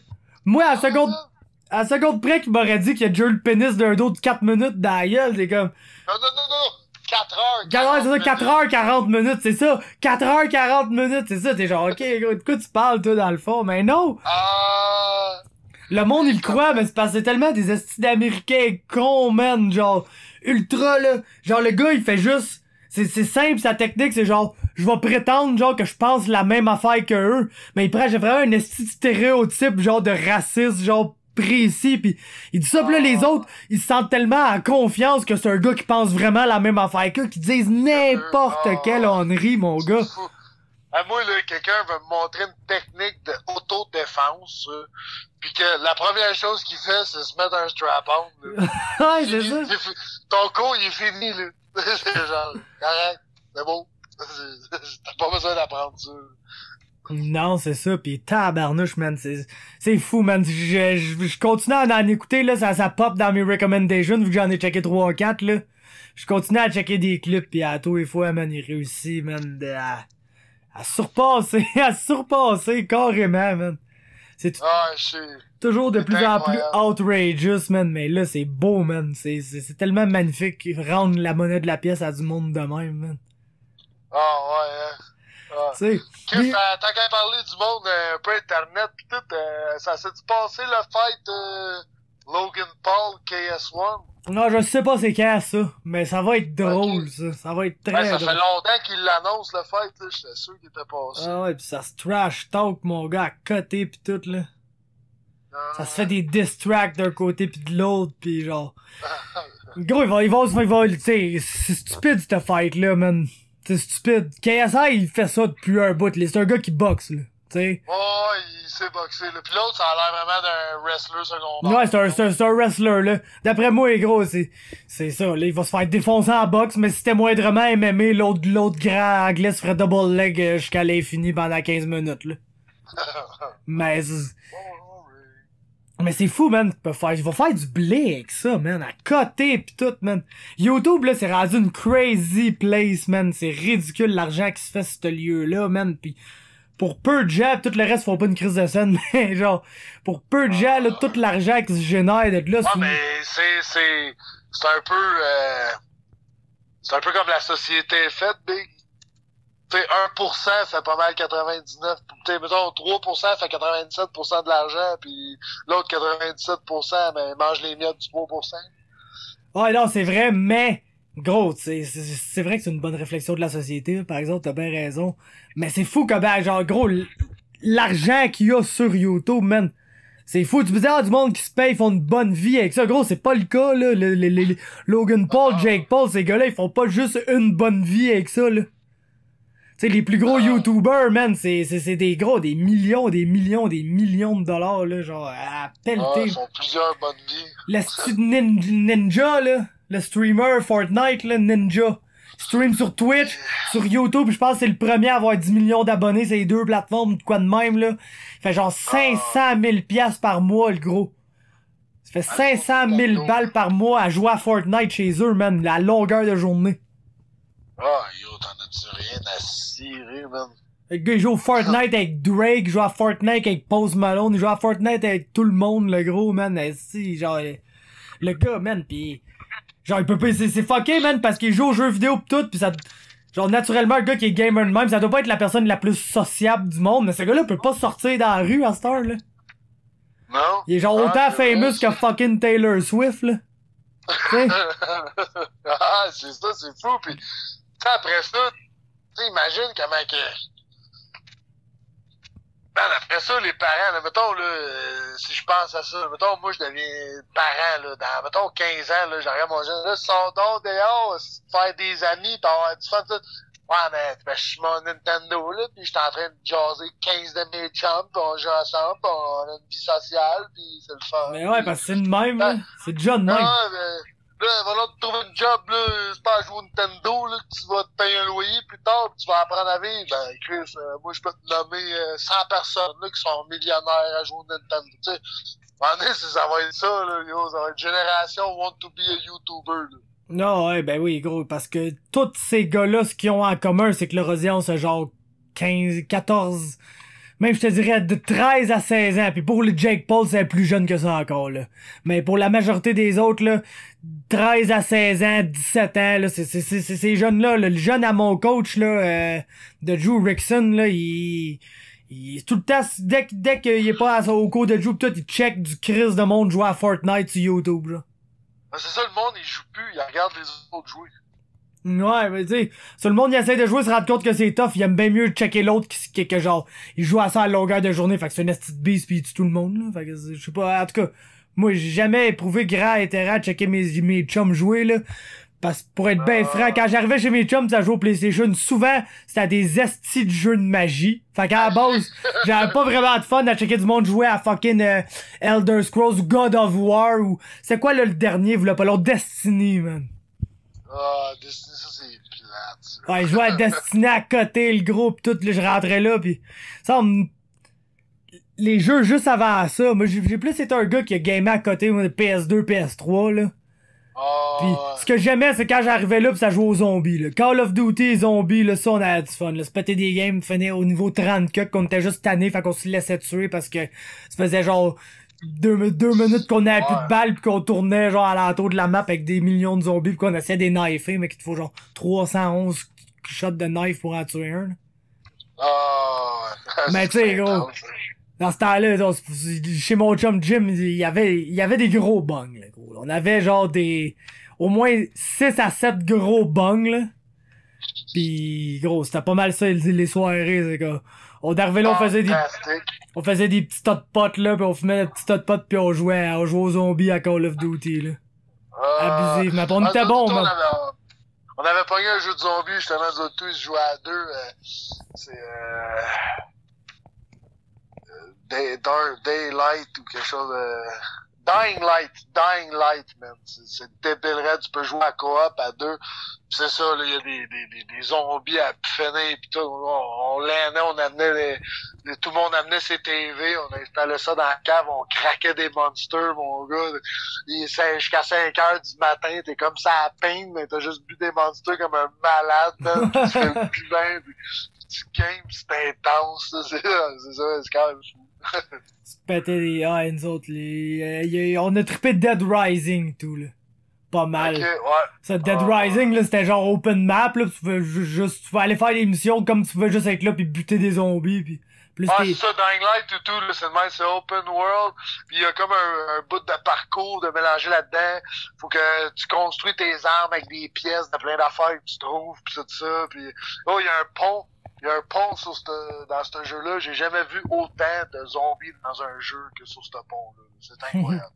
Moi, à la seconde près qu'il m'aurait dit qu'il a déjà eu le pénis d'un dos de 4 minutes dans la gueule, c'est comme... Non. 4 heures. C'est ça, 4h40 minutes, c'est ça. 4h40 minutes, c'est ça. T'es genre, ok, gros, de quoi tu parles, toi, dans le fond? Mais non! Le monde, il le croit, mais c'est parce que c'est tellement des estis d'Américains cons, man. Genre, ultra, là. Genre, le gars, il fait juste... C'est simple, sa technique, c'est genre, je vais prétendre, genre, que je pense la même affaire que eux, mais il prend, j'ai vraiment un esti de stéréotype, genre, de raciste, genre, précis, pis il dit ça, pis là, les autres, ils se sentent tellement en confiance que c'est un gars qui pense vraiment la même affaire qu'eux, qui disent n'importe quelle honnerie, mon gars. Moi, là, quelqu'un veut me montrer une technique d'autodéfense, pis que la première chose qu'il fait, c'est se mettre un strap-on, là. Ouais, c'est ça. Ton cours, il est fini, là. C'est genre, correct, c'est beau. T'as pas besoin d'apprendre ça. Non, c'est ça, pis tabarnouche, man, c'est fou, man. Je continue à en écouter, là, ça pop dans mes recommendations, vu que j'en ai checké 3 ou 4, là. Je continue à checker des clips, pis à tous les fois, man, il réussit, man, à surpasser carrément, man. C'est toujours de plus en plus outrageous, man, mais là, c'est beau, man. C'est tellement magnifique, rendre la monnaie de la pièce à du monde de même, man. Tu sais. Tant qu'à parler du monde un peu internet pis tout, ça s'est-tu passé le fight Logan Paul KS1? Non, je sais pas c'est quand ça, mais ça va être drôle, ça. Ça va être très drôle. Ça fait longtemps qu'il l'annonce, le fight, là. J'étais sûr qu'il était passé. Ah ouais, pis ça se trash talk, mon gars, à côté pis tout, là. Ça se fait des diss tracks d'un côté pis de l'autre, pis genre... Gros, il va, tu sais, c'est stupide, cette fight-là, man. C'est stupide. KSI, il fait ça depuis un bout, là. C'est un gars qui boxe, là. T'sais. Ouais, il sait boxer, là. Pis l'autre, ça a l'air vraiment d'un wrestler secondaire. Ouais, c'est un wrestler, là. D'après moi, gros, c'est ça, là. Il va se faire défoncer en boxe, mais si c'était moindrement MMA, l'autre grand anglais se ferait double leg jusqu'à l'infini pendant 15 minutes, là. Mais c'est fou, man. Il va faire du blé avec ça, man. À côté pis tout, man. YouTube, là, c'est rendu une crazy place, man. C'est ridicule l'argent qui se fait sur ce lieu-là, man. Pis pour peu de gens, tout le reste font pas une crise de scène, mais genre, pour peu de gens, là, tout l'argent qui se génère d'être là, mais c'est un peu comme la société est faite, Big. tu sais, 1% fait pas mal 99, tu sais, mettons, 3% fait 97% de l'argent, puis l'autre 97%, ben, mange les miettes du 3%. Ouais, non, c'est vrai, mais, gros, c'est vrai que c'est une bonne réflexion de la société, par exemple, t'as bien raison. Mais c'est fou que, ben, genre, gros, l'argent qu'il y a sur YouTube, man. C'est fou, tu peux dire, du monde qui se paye, ils font une bonne vie avec ça. Gros, c'est pas le cas, là. Les Logan Paul, Jake Paul, ces gars-là, ils font pas juste une bonne vie avec ça, là. Tu sais, les plus gros YouTubers, man, c'est des gros, des millions de dollars, là, genre, à pelleter. Ils font plusieurs bonnes vies. Le Ninja, là, le streamer Fortnite, là, Ninja. Stream sur Twitch, sur YouTube, je pense que c'est le premier à avoir 10 millions d'abonnés, c'est les deux plateformes, quoi de même, là. Il fait genre 500 000 piastres par mois, le gros. Ça fait 500 000 balles par mois à jouer à Fortnite chez eux, man, la longueur de journée. Ah, yo, t'en as-tu rien à cirer, man? Le gars, il joue au Fortnite avec Drake, il joue à Fortnite avec Post Malone, il joue à Fortnite avec tout le monde, le gros, man. Si, genre, le gars, man, pis genre, il peut pas, c'est fucké, man, parce qu'il joue aux jeux vidéo pis tout, pis ça, genre, naturellement, un gars qui est gamer de même, ça doit pas être la personne la plus sociable du monde, mais ce gars-là peut pas sortir dans la rue à cette heure, là. Non? Il est genre autant famous que fucking Taylor Swift, là. T'sais? Ah, c'est ça, c'est fou, pis, t'sais, après ça, tu imagines comment que... Man, après ça, les parents, là, mettons, là, si je pense à ça, mettons, moi, je deviens parent, là, dans, mettons, 15 ans, là, j'aurais mon jeune, là, sors donc dehors, faire des amis, pis avoir du fun, tout. Ouais, mais, ben, je suis mon Nintendo, là, pis j'étais en train de jaser 15 de mes chums, pis on joue ensemble, pis on a une vie sociale, pis c'est le fun. Mais ouais, parce que c'est de même, là. C'est déjà de même. Ah, mais, là, va là te trouver une job, là, c'est pas à jouer au Nintendo, là, que tu vas te payer un loyer plus tard, pis tu vas apprendre à vivre. Ben, Chris, moi, je peux te nommer 100 personnes, là, qui sont millionnaires à jouer au Nintendo, tu sais. À un moment donné, ça va être ça, là, yo, ça va être génération want to be a YouTuber, là. Non, ouais, ben oui, gros, parce que tous ces gars-là, ce qu'ils ont en commun, c'est que leur audience a genre 15, 14, même je te dirais de 13 à 16 ans, puis pour le Jake Paul, c'est plus jeune que ça encore, là. Mais pour la majorité des autres, là, 13 à 16 ans, 17 ans, là, c'est ces jeunes-là, là, le jeune à mon coach, là, de Drew Rickson, là, il tout le temps, dès qu'il est pas au cours de Drew, pis tout, il check du Chris de monde jouer à Fortnite sur YouTube, là. Ben, c'est ça, le monde, il joue plus, il regarde les autres jouer. Ouais, mais tu sais, si le monde il essaie de jouer, se rend compte que c'est tough, il aime bien mieux checker l'autre que genre, il joue à ça à longueur de journée, fait que c'est une petite bise pis il tue tout le monde, là. Fait que je sais pas, en tout cas, moi j'ai jamais éprouvé grand intérêt à checker mes chums jouer, là. Parce que pour être ben franc, quand j'arrivais chez mes chums, ça jouait au PlayStation, souvent, c'était des estis de jeux de magie. Fait qu'à la base, j'avais pas vraiment de fun à checker du monde jouer à fucking Elder Scrolls ou God of War ou... C'est quoi là, le dernier, vous l'avez pas l'autre? Destiny, man. Ah, Destiny, ça c'est plate, ça. Ouais, je jouais à Destiny à côté, le gros pis tout, là, je rentrais là pis... Ça, les jeux juste avant ça, moi j'ai plus été un gars qui a gamé à côté, moi, de PS2, PS3, là. Oh, Pis ce que j'aimais, c'est quand j'arrivais là pis ça jouait aux zombies, là. Call of Duty, zombies, là, ça, on avait du fun, là. Se péter des games, finir au niveau 30 cut, qu'on était juste tanné, fait qu'on se laissait tuer parce que ça faisait genre 2 minutes qu'on avait plus de balles pis qu'on tournait genre à l'entour de la map avec des millions de zombies pis qu'on essayait des knifer, mais qu'il te faut genre 311 shots de knife pour en tuer un, là. Oh, Mais tu sais, gros, dans ce temps-là, chez mon chum Jim, il y avait des gros bungs, là, gros. On avait genre au moins 6 à 7 gros bungs, là. Pis, gros, c'était pas mal ça, les soirées, c'est quoi. On arrivait là, on faisait des petits tas de potes, là, pis on fumait des petits tas de potes, pis on jouait aux zombies à Call of Duty, là. Abusif, mais on était bon, man. On avait pogné un jeu de zombies, justement, nous autres tous, ils jouaient à deux, c'est, Daylight ou quelque chose de... Dying Light, man. C'est débile, tu peux jouer à coop à deux. Pis c'est ça, là, il y a des zombies à finir pis tout. On landait, on amenait tout le monde amenait ses TV, on installait ça dans la cave, on craquait des monsters, mon gars. Jusqu'à 5 heures du matin, t'es comme ça à peine, mais t'as juste bu des monsters comme un malade, man. Tu fais le plus bien, tu games, c'est intense, c'est quand même fou. Se péter des... Ah, nous autres, on a trippé Dead Rising, tout, là. pas mal. Ok, ouais. Ça, Dead Rising, là, c'était genre open map, là, tu pouvais juste, tu pouvais aller faire des missions comme tu pouvais juste être là pis buter des zombies pis plus C'est ça, Dying Light et tout, là, c'est le même, c'est open world, pis il y a comme un bout de parcours de mélanger là-dedans. Faut que tu construis tes armes avec des pièces de plein d'affaires que tu trouves pis tout ça, pis oh, il y a un pont. Il y a un pont dans ce jeu-là. J'ai jamais vu autant de zombies dans un jeu que sur ce pont-là. C'est incroyable.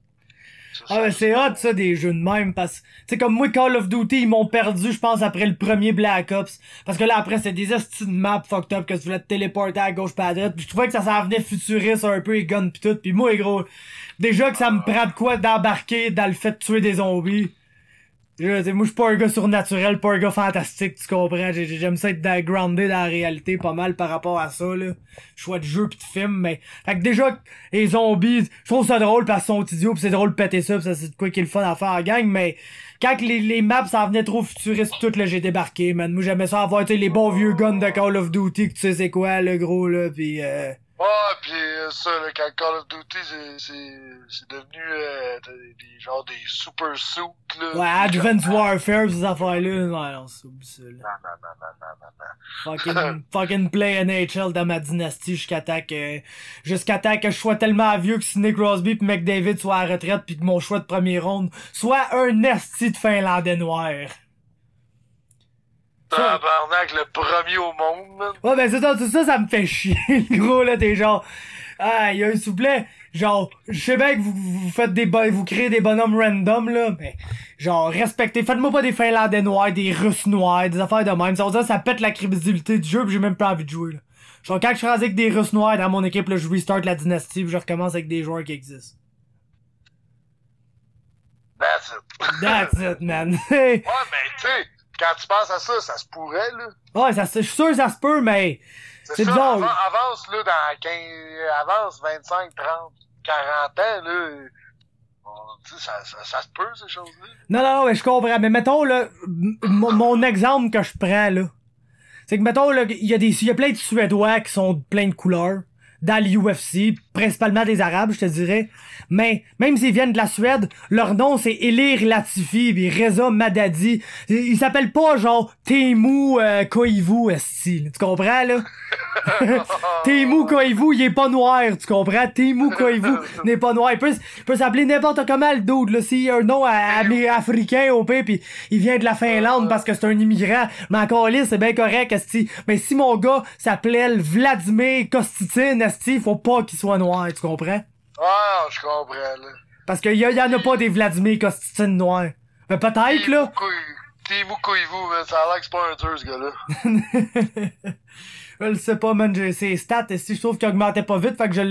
Ah, mais c'est hot, ça, des jeux de même, parce que, tu sais, comme moi, Call of Duty, ils m'ont perdu, je pense, après le premier Black Ops. Parce que là, après, c'est des estis de maps fucked up que tu voulais te téléporter à gauche pis à droite. Pis je trouvais que ça s'en venait futuriste un peu, et gun pis tout. Pis moi, gros, déjà que ça me prend de quoi d'embarquer dans le fait de tuer des zombies. Moi, je suis pas un gars surnaturel, pas un gars fantastique, tu comprends? J'aime ça être grounded dans la réalité pas mal par rapport à ça, là. Choix de jeu pis de film, mais... Fait que déjà, les zombies, je trouve ça drôle parce qu'ils sont idiots pis c'est drôle de péter ça pis ça c'est de quoi qui est le fun à faire en gang, mais... Quand les maps ça venait trop futuriste tout, là, j'ai débarqué, man. Moi, j'aimais ça avoir, tu sais, les bons vieux guns de Call of Duty que tu sais c'est quoi, le gros, là, pis Ouais, pis ça, là, quand Call of Duty, c'est devenu des genre des super suits, là. Ouais, Advanced Warfare, ces affaires-là, non, c'est oublie ça, là. Non. Fucking play NHL dans ma dynastie jusqu'à temps que je sois tellement vieux que Sidney Crosby pis McDavid soient à la retraite pis que mon choix de premier ronde soit un esti de Finlandais noir. Tabarnak, le premier au monde, man. Ouais, ben ça me fait chier, le gros, là, t'es genre, s'il vous plaît, genre, je sais bien que vous faites vous créez des bonhommes random, là, mais, genre, respectez, faites-moi pas des Finlandais noirs, des Russes noirs, des affaires de même, ça pète la crédibilité du jeu pis j'ai même pas envie de jouer, là. Genre, quand je suis rendu avec des Russes noirs dans mon équipe, là, je restart la dynastie pis je recommence avec des joueurs qui existent. That's it. That's it, man. Ouais, mais tu sais, quand tu penses à ça, ça se pourrait, là. Ouais, je suis sûr que ça se peut, mais... C'est ça, bizarre. avance, là, dans 15... Avance 25, 30, 40 ans, là. Tu sais, ça se peut, ces choses-là. Non, mais je comprends. Mais mettons, là, mon exemple que je prends, là, c'est que, mettons, là, il y a plein de Suédois qui sont plein de couleurs dans l'UFC, principalement des Arabes, je te dirais. Mais, même s'ils viennent de la Suède, leur nom, c'est Elir Latifi pis Reza Madadi. Ils s'appellent pas, genre, Teemu Koivu, esti. Tu comprends, là? Teemu Koivu, il est pas noir, tu comprends? Teemu Koivu n'est pas noir. Il peut s'appeler n'importe comment, le dude, là. S'il a un nom africain, au pire, pis il vient de la Finlande parce que c'est un immigrant. Mais encore là, c'est bien correct, esti. Mais si mon gars s'appelait Vladimir Kostitine, esti, faut pas qu'il soit noir, tu comprends? Ah, je comprends, là. Parce qu'il y en a pas des Vladimir Kostitine noirs. Mais peut-être, là. Teemu Koivu, man, ça a l'air que c'est pas un dur, ce gars-là. Je le sais pas, man, ses stats, si je trouve qu'il augmentait pas vite, fait que je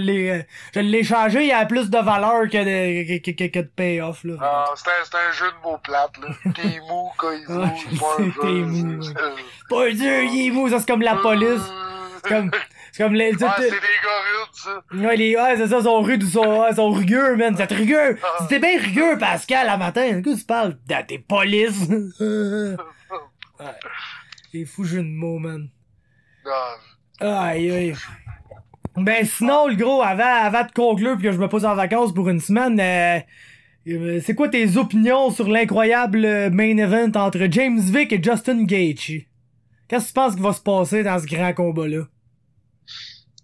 l'ai changé, il y a plus de valeur que de payoff, là. Ah, c'est un jeu de mots plates, là. Teemu Koivu, c'est pas un jeu. Teemu, pas un jeu, il est mou, ça c'est comme la police. C'est comme les... c'est des gars rudes, ça. Ouais, c'est ça, ils sont rudes, ils sont rugueux, man. C'est rugueux. C'était bien rugueux, Pascal, la matin. De quoi tu parles? Des polices. Ouais. C'est fou, jeu de mots, man. Aïe. Ben, sinon, le gros, avant de conclure pis que je me pose en vacances pour une semaine, c'est quoi tes opinions sur l'incroyable main event entre James Vick et Justin Gaethje? Qu'est-ce que tu penses qu'il va se passer dans ce grand combat-là?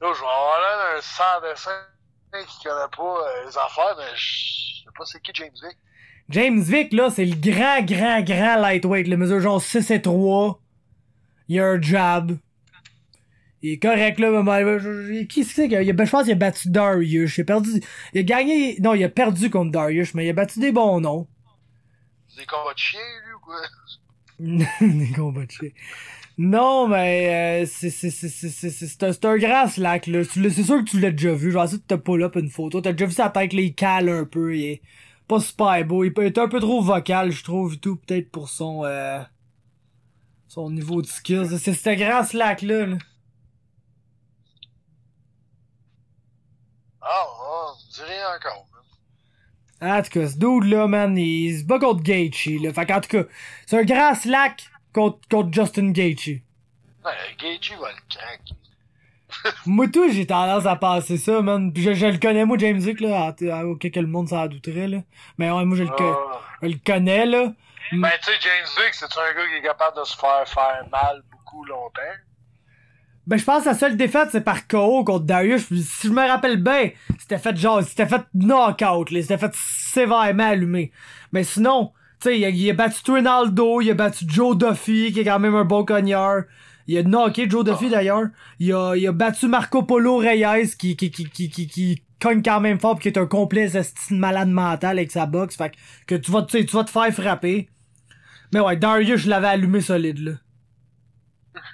Là, je vais avoir l'air d'un sans-dessin qui connaît pas les affaires, mais je sais pas c'est qui James Vick. James Vick, là, c'est le grand lightweight. Le mesure genre 6 et 3. Il a un jab. Il est correct, là. Qui c'est qu'il a... Je pense qu'il a battu Darius. Il a gagné... Non, il a perdu contre Darius, mais il a battu des bons noms. Des combats de chiens, lui, ou quoi? Des combats de chiens. Non, mais c'est un grand slack, là. C'est sûr que tu l'as déjà vu. Genre, si tu t'as pas là une photo. T'as déjà vu sa tête, les cale un peu. Il est pas super beau. Il est un peu trop vocal, je trouve, et tout. Peut-être pour son niveau de skills. C'est ce grand slack-là, là. Je dis rien encore, man. En tout cas, ce dude-là, man, il se bat contre Gaethje, là. Fait qu'en tout cas, c'est un grand slack contre Justin Gaethje. Ouais, Gaethje va le craquer. Moi, tout, j'ai tendance à penser ça, man. Pis je le connais, moi, James Vick, là, auquel que le monde s'en douterait, là. Mais ouais, moi, je le connais. On le connaît, là. Ben, tu sais, James Vick, c'est un gars qui est capable de se faire mal beaucoup longtemps. Ben, je pense que la seule défaite, c'est par KO contre Darius. Si je me rappelle bien, c'était fait knockout, là. C'était fait sévèrement allumé. Mais sinon, tu sais, il a battu Ronaldo, il a battu Joe Duffy, qui est quand même un bon cogneur. Il a knocké Joe Duffy, d'ailleurs. Il a battu Marco Polo Reyes, qui cogne quand même fort, pis qui est un complet malade mental avec sa boxe. Fait que tu vas te faire frapper. Mais ouais, Darius, je l'avais allumé solide, là.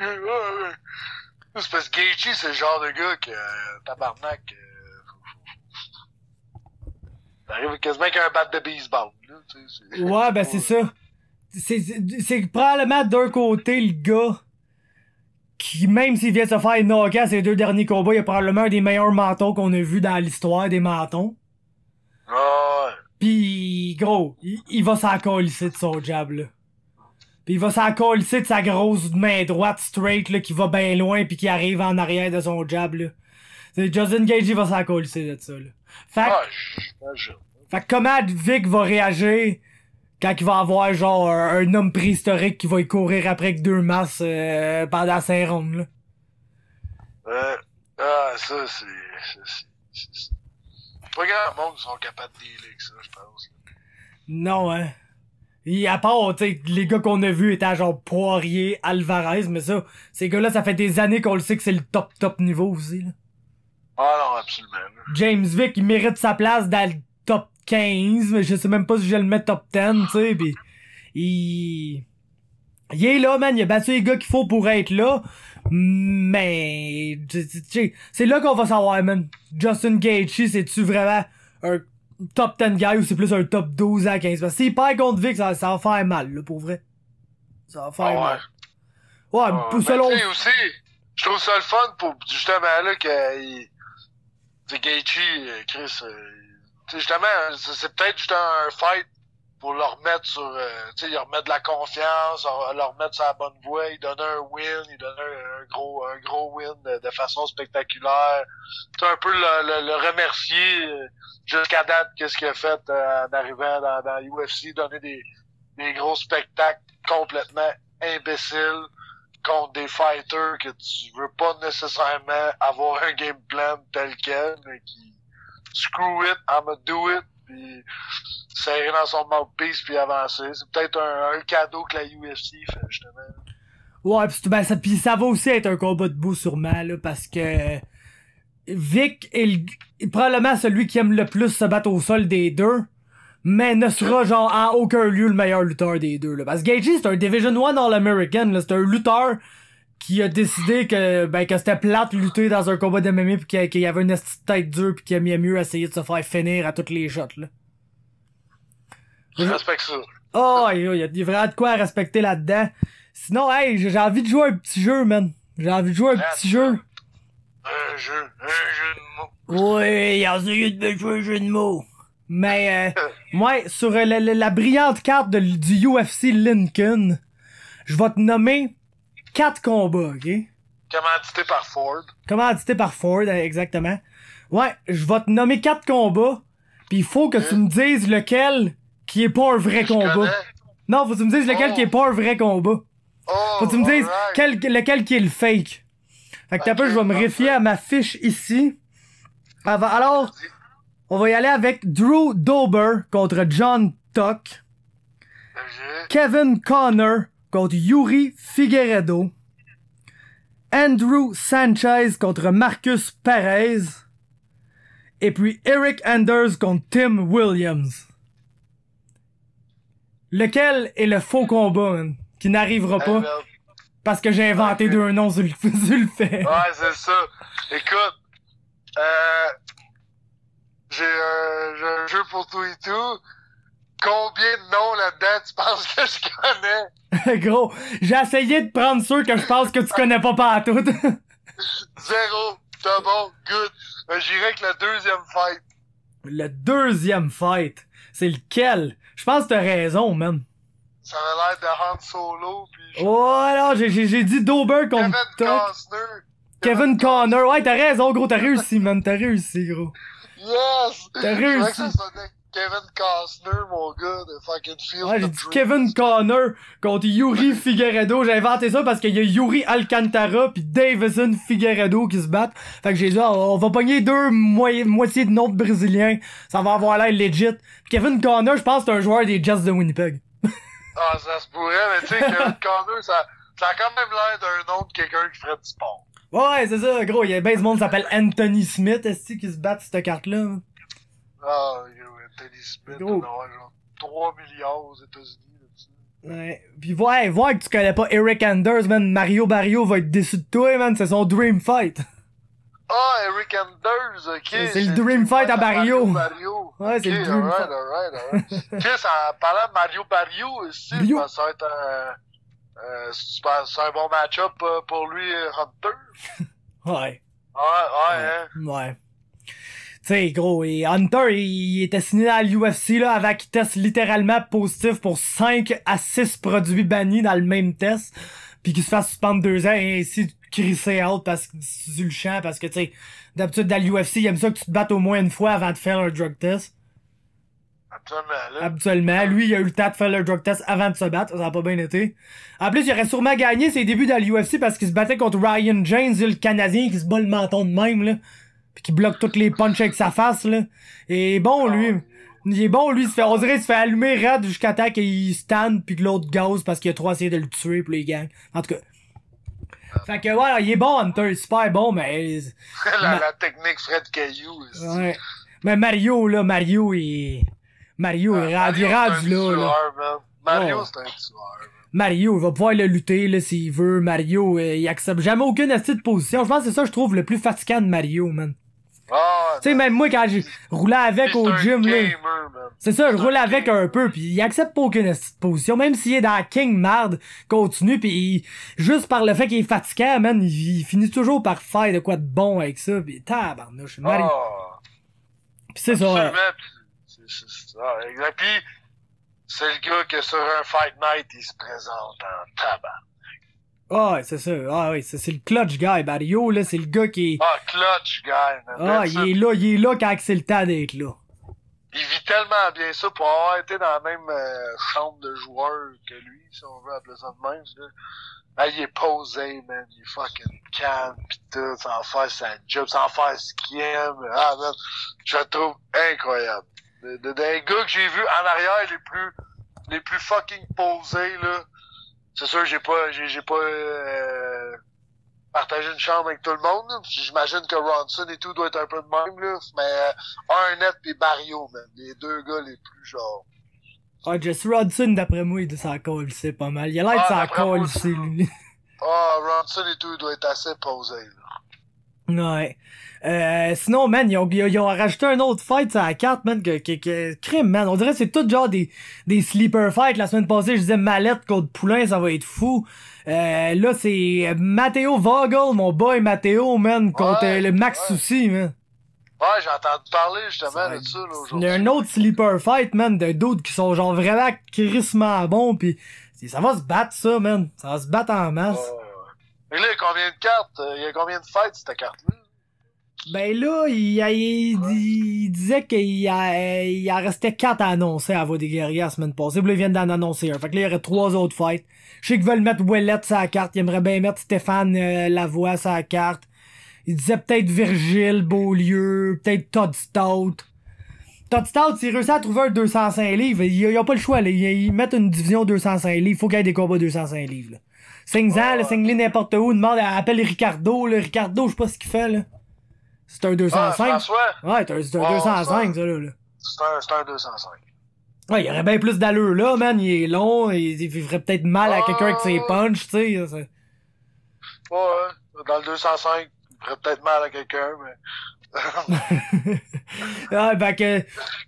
Ouais. C'est parce que Gaethje, c'est le genre de gars que, tabarnak, t'arrives quasiment avec un bat de baseball, là, tu sais. Ouais, ben c'est ça. C'est probablement d'un côté le gars qui, même s'il vient de se faire knocker à ses 2 derniers combats, il a probablement un des meilleurs mentons qu'on a vu dans l'histoire des mentons. Ouais. Pis gros, il va s'en colisser de son jab, là. Pis il va s'en colisser de sa grosse main droite straight, là, qui va bien loin pis qui arrive en arrière de son jab, là. Justin Gaethje va s'en colisser de ça, là. Fait que comment Vic va réagir quand il va avoir, genre, un homme préhistorique qui va y courir après avec 2 masses pendant 5 rondes, là. Ça, c'est pas grand monde qui sont capables de dealer avec ça, je pense. Non, hein. Et à part, tu sais, les gars qu'on a vus étaient genre Poirier, Alvarez, mais ça, ces gars-là, ça fait des années qu'on le sait que c'est le top niveau aussi, là. Ah non, absolument. James Vick, il mérite sa place dans le top 15, mais je sais même pas si je vais le mettre top 10, tu sais, pis il est là, man, il a battu les gars qu'il faut pour être là, mais c'est là qu'on va savoir, man. Justin Gaethje, c'est-tu vraiment un top 10 guy ou c'est plus un top 12 à 15? Parce que s'il perd contre Vic, ça va faire mal, là, pour vrai. Ça va faire mal. Ouais, selon... Mais aussi, je trouve ça le fun pour, justement, là, que Gaethje, Chris, justement, c'est peut-être juste un fight pour leur remettre sur, tu sais, leur remettre de la confiance, leur remettre sur la bonne voie, il donne un win, il donne un gros win de façon spectaculaire. Tu un peu le remercier jusqu'à date, qu'est-ce qu'il a fait en arrivant dans UFC, donner des gros spectacles complètement imbéciles contre des fighters que tu veux pas nécessairement avoir un game plan tel quel, mais qui screw it, I'ma do it, puis serrer dans son mouthpiece puis avancer. C'est peut-être un cadeau que la UFC fait, justement. Ouais, pis ça va aussi être un combat de bout sûrement, là, parce que Vic est probablement celui qui aime le plus se battre au sol des deux, mais ne sera genre en aucun lieu le meilleur lutteur des deux, là. Parce que Gaethje, c'est un Division 1 All-American, là. C'est un lutteur qui a décidé que c'était plate lutter dans un combat de MMA pis qu'il y avait une petite tête dure pis qu'il aimait mieux essayer de se faire finir à toutes les shots, là. Je respecte ça. Oh, il y a vraiment de quoi à respecter là-dedans. Sinon, hey, j'ai envie de jouer un petit jeu, man. J'ai envie de jouer un petit jeu. Un jeu de mots. Oui, il a essayé de me jouer un jeu de mots. Mais, moi, sur la brillante carte du UFC Lincoln, je vais te nommer 4 combats, ok? Commandité par Ford. Commandité par Ford, exactement. Ouais, je vais te nommer 4 combats, pis il faut que tu me dises lequel qui est pas un vrai combat. Non, faut que tu me dises lequel qui est pas un vrai combat. Faut que tu me dises lequel qui est le fake. Fait que t'as peu, je vais me réfier à ma fiche ici. Alors, on va y aller avec Drew Dober contre John Tuck. Kevin Connor contre Yuri Figueiredo. Andrew Sanchez contre Marcus Perez. Et puis Eric Anders contre Tim Williams. Lequel est le faux combat, man, qui n'arrivera pas? Parce que j'ai inventé 2 noms sur le fait. Ouais, c'est ça. Écoute, j'ai un jeu pour tout et tout. Combien de noms là-dedans tu penses que je connais? Gros, j'ai essayé de prendre ceux que je pense que tu connais pas partout. 0. T'as bon, good. J'irai avec le deuxième fight. Le deuxième fight? C'est lequel? Je pense que t'as raison, man. Ça avait l'air de Han Solo, pis... Oh non, j'ai dit Dober contre Kevin Connor. Ouais, t'as raison, gros, t'as réussi, man. T'as réussi, gros. Yes! T'as réussi. Kevin Costner, mon gars, de fucking Field Ouais, j'ai of dit Dreams. Kevin Conner contre Yuri Figueredo. J'ai inventé ça parce qu'il y a Yuri Alcantara pis Davison Figueredo qui se battent. Fait que j'ai dit, on va pogner deux moitiés de notre brésiliens. Ça va avoir l'air legit. Pis Kevin Conner, je pense que c'est un joueur des Jets de Winnipeg. Ah, ça se pourrait, mais tu sais, Kevin Costner, ça a quand même l'air d'un nom de quelqu'un qui ferait du sport. Ouais, c'est ça, gros. Il y a bien du monde qui s'appelle Anthony Smith, est-ce qui se bat cette carte-là? Ah, Anthony Smith, Gros. il a genre 3 milliards aux États-Unis, là-dessus. Ouais. Pis ouais, voir que tu connais pas Eric Anders, man. Mario Barrio va être déçu de toi, man. C'est son dream fight. Ah, Eric Anders, ok. C'est le Dream Fight à Barrio. Barrio. Ouais, c'est le Dream Fight. Alright. Chris, en parlant de Mario Barrio aussi, Barrio. je pense que ça va être c'est un bon match-up pour lui, Hunter. Ouais. Hein. Ouais. Tu sais, gros, et Hunter, il était signé à l'UFC, là, avant qu'il teste littéralement positif pour 5 à 6 produits bannis dans le même test, pis qu'il se fasse suspendre 2 ans et ainsi crisser out parce que, sur le champ, parce que, tu sais, d'habitude, dans l'UFC, il aime ça que tu te battes au moins une fois avant de faire un drug test. Habituellement. Lui, il a eu le temps de faire le drug test avant de se battre. Ça a pas bien été. En plus, il aurait sûrement gagné ses débuts dans l'UFC parce qu'il se battait contre Ryan James, le Canadien, qui se bat le menton de même, là. Pis qui bloque toutes les punches avec sa face, là. Et bon, lui. Il est bon, lui. On dirait qu'il se fait allumer raide jusqu'à temps qu'il stand pis que l'autre gaz parce qu'il a trop essayé de le tuer pis les gangs. En tout cas. Fait que, voilà, il est bon, Hunter. Il est super bon, mais... la technique Fred Caillou, aussi. Ouais. Mais Mario, là, Mario est rendu là. Mario, Oh. c'est un tueur. Mario, il va pouvoir le lutter, là, s'il veut. Mario, il accepte jamais aucune astuce de position. Je pense que c'est ça, je trouve, le plus fatigant de Mario, man. Ah, Tu sais, même moi, quand j'ai roulé avec au gym, là. C'est ça, je roule avec un peu, pis il accepte pas aucune astuce de position. Même s'il est dans la king marde, continue, pis juste par le fait qu'il est fatigant, man, il finit toujours par faire de quoi de bon avec ça, pis tabarnouche, Mario. Pis c'est ça. Absolument, c'est ça, exact. Pis, c'est le gars que sur un Fight Night, il se présente en tabac. Ah, ouais, c'est ça. Ah, oui, c'est le clutch guy. Mario, là, c'est le gars qui est... Ah, clutch guy, man. Ah, il est là quand c'est le temps d'être là. Il vit tellement bien ça pour avoir été dans la même chambre de joueurs que lui, si on veut appeler ça de même. Là. Ah, il est posé, man. Il est fucking calme, pis tout, sans faire sa job, sans faire ce qu'il aime. Ah, man, je le trouve incroyable. Des gars que j'ai vus en arrière les plus fucking posés, là. C'est sûr, j'ai pas partagé une chambre avec tout le monde, là. J'imagine que Ronson et tout doit être un peu de même, là. Mais, Arnett pis Barrio, man. Les deux gars les plus, genre. Ah, Jesse Rodson, d'après moi, il doit s'en coller pas mal. Il a l'air de s'en coller, lui. Ah, Ronson et tout, il doit être assez posé, là. Ouais. Sinon, man, ils ont rajouté un autre fight sur la carte, man, crime, man. On dirait que c'est tout genre des sleeper fights. La semaine passée, je disais Mallette contre Poulain, ça va être fou. Là, c'est Matteo Vogel, mon boy Matteo, man, contre le Max Souci, man. Ouais, j'ai entendu parler, justement, de ça, là, Il y aujourd'hui. a un autre sleeper fight, man, de d'autres qui sont genre vraiment crissement bons, pis ça va se battre, ça, man. Ça va se battre en masse. Mais là, il y a combien de cartes? Il y a combien de fights, cette carte-là? Ben là, il disait qu'il en restait 4 à annoncer à la Voix des Guerriers la semaine passée. Puis là, ils viennent d'en annoncer un. Fait que là, il y aurait 3 autres fights. Je sais qu'ils veulent mettre Ouellette sur la carte. Ils aimeraient bien mettre Stéphane Lavoie sur la carte. Il disait peut-être Virgile Beaulieu, peut-être Todd Stout. Todd Stout, s'il réussit à trouver un 205 livres, il a pas le choix, là. Ils mettent une division 205 livres. Faut qu'il y ait des combats 205 livres, là. 5 ans, là, 5 n'importe où, demande, appelle Ricardo, là. Ricardo, je sais pas ce qu'il fait, là. C'est un 205. François? Ouais, c'est un 205, ça, là. C'est un 205. Ouais, il y aurait bien plus d'allure, là, man. Il est long, il ferait peut-être mal à quelqu'un avec ses punches, tu sais. Ouais, dans le 205, il ferait peut-être mal à quelqu'un, mais... Ah, ben que,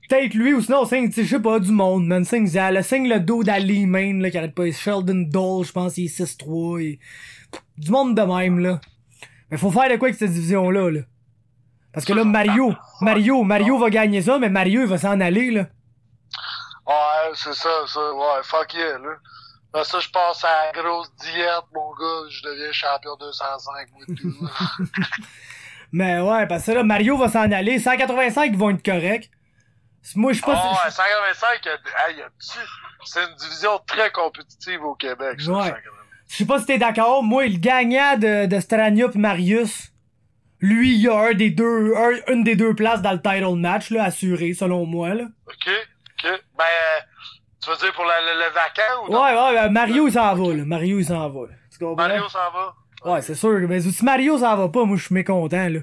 peut-être lui, ou sinon, je sais pas, du monde, man. Signe le dos d'Ali, man, là, qui arrête pas. Sheldon Dole, je pense, il est 6'3", du monde de même, là. Mais faut faire de quoi avec cette division-là, là. Parce que là, Mario va gagner ça, mais Mario, il va s'en aller, là. Ouais, c'est ça, ouais, fuck yeah, là. Là, ça, je passe à la grosse diète, mon gars, je deviens champion 205, moi, tout. Mais ouais, parce que là, Mario va s'en aller. 185 vont être corrects. Moi, je sais pas ouais, 185, c'est une division très compétitive au Québec, ça, ouais. 185. Je sais pas si t'es d'accord. Moi, le gagnant de Strania pis Marius, lui, il a une des deux places dans le title match, là, assuré, selon moi, là. OK. Ben, tu veux dire pour le vacant ou non? Ouais, Mario, il s'en va, là. Mario, il s'en va, là. Tu comprends? Mario s'en va? Ouais, c'est sûr. Mais si Mario s'en va pas, moi, je suis mécontent, là.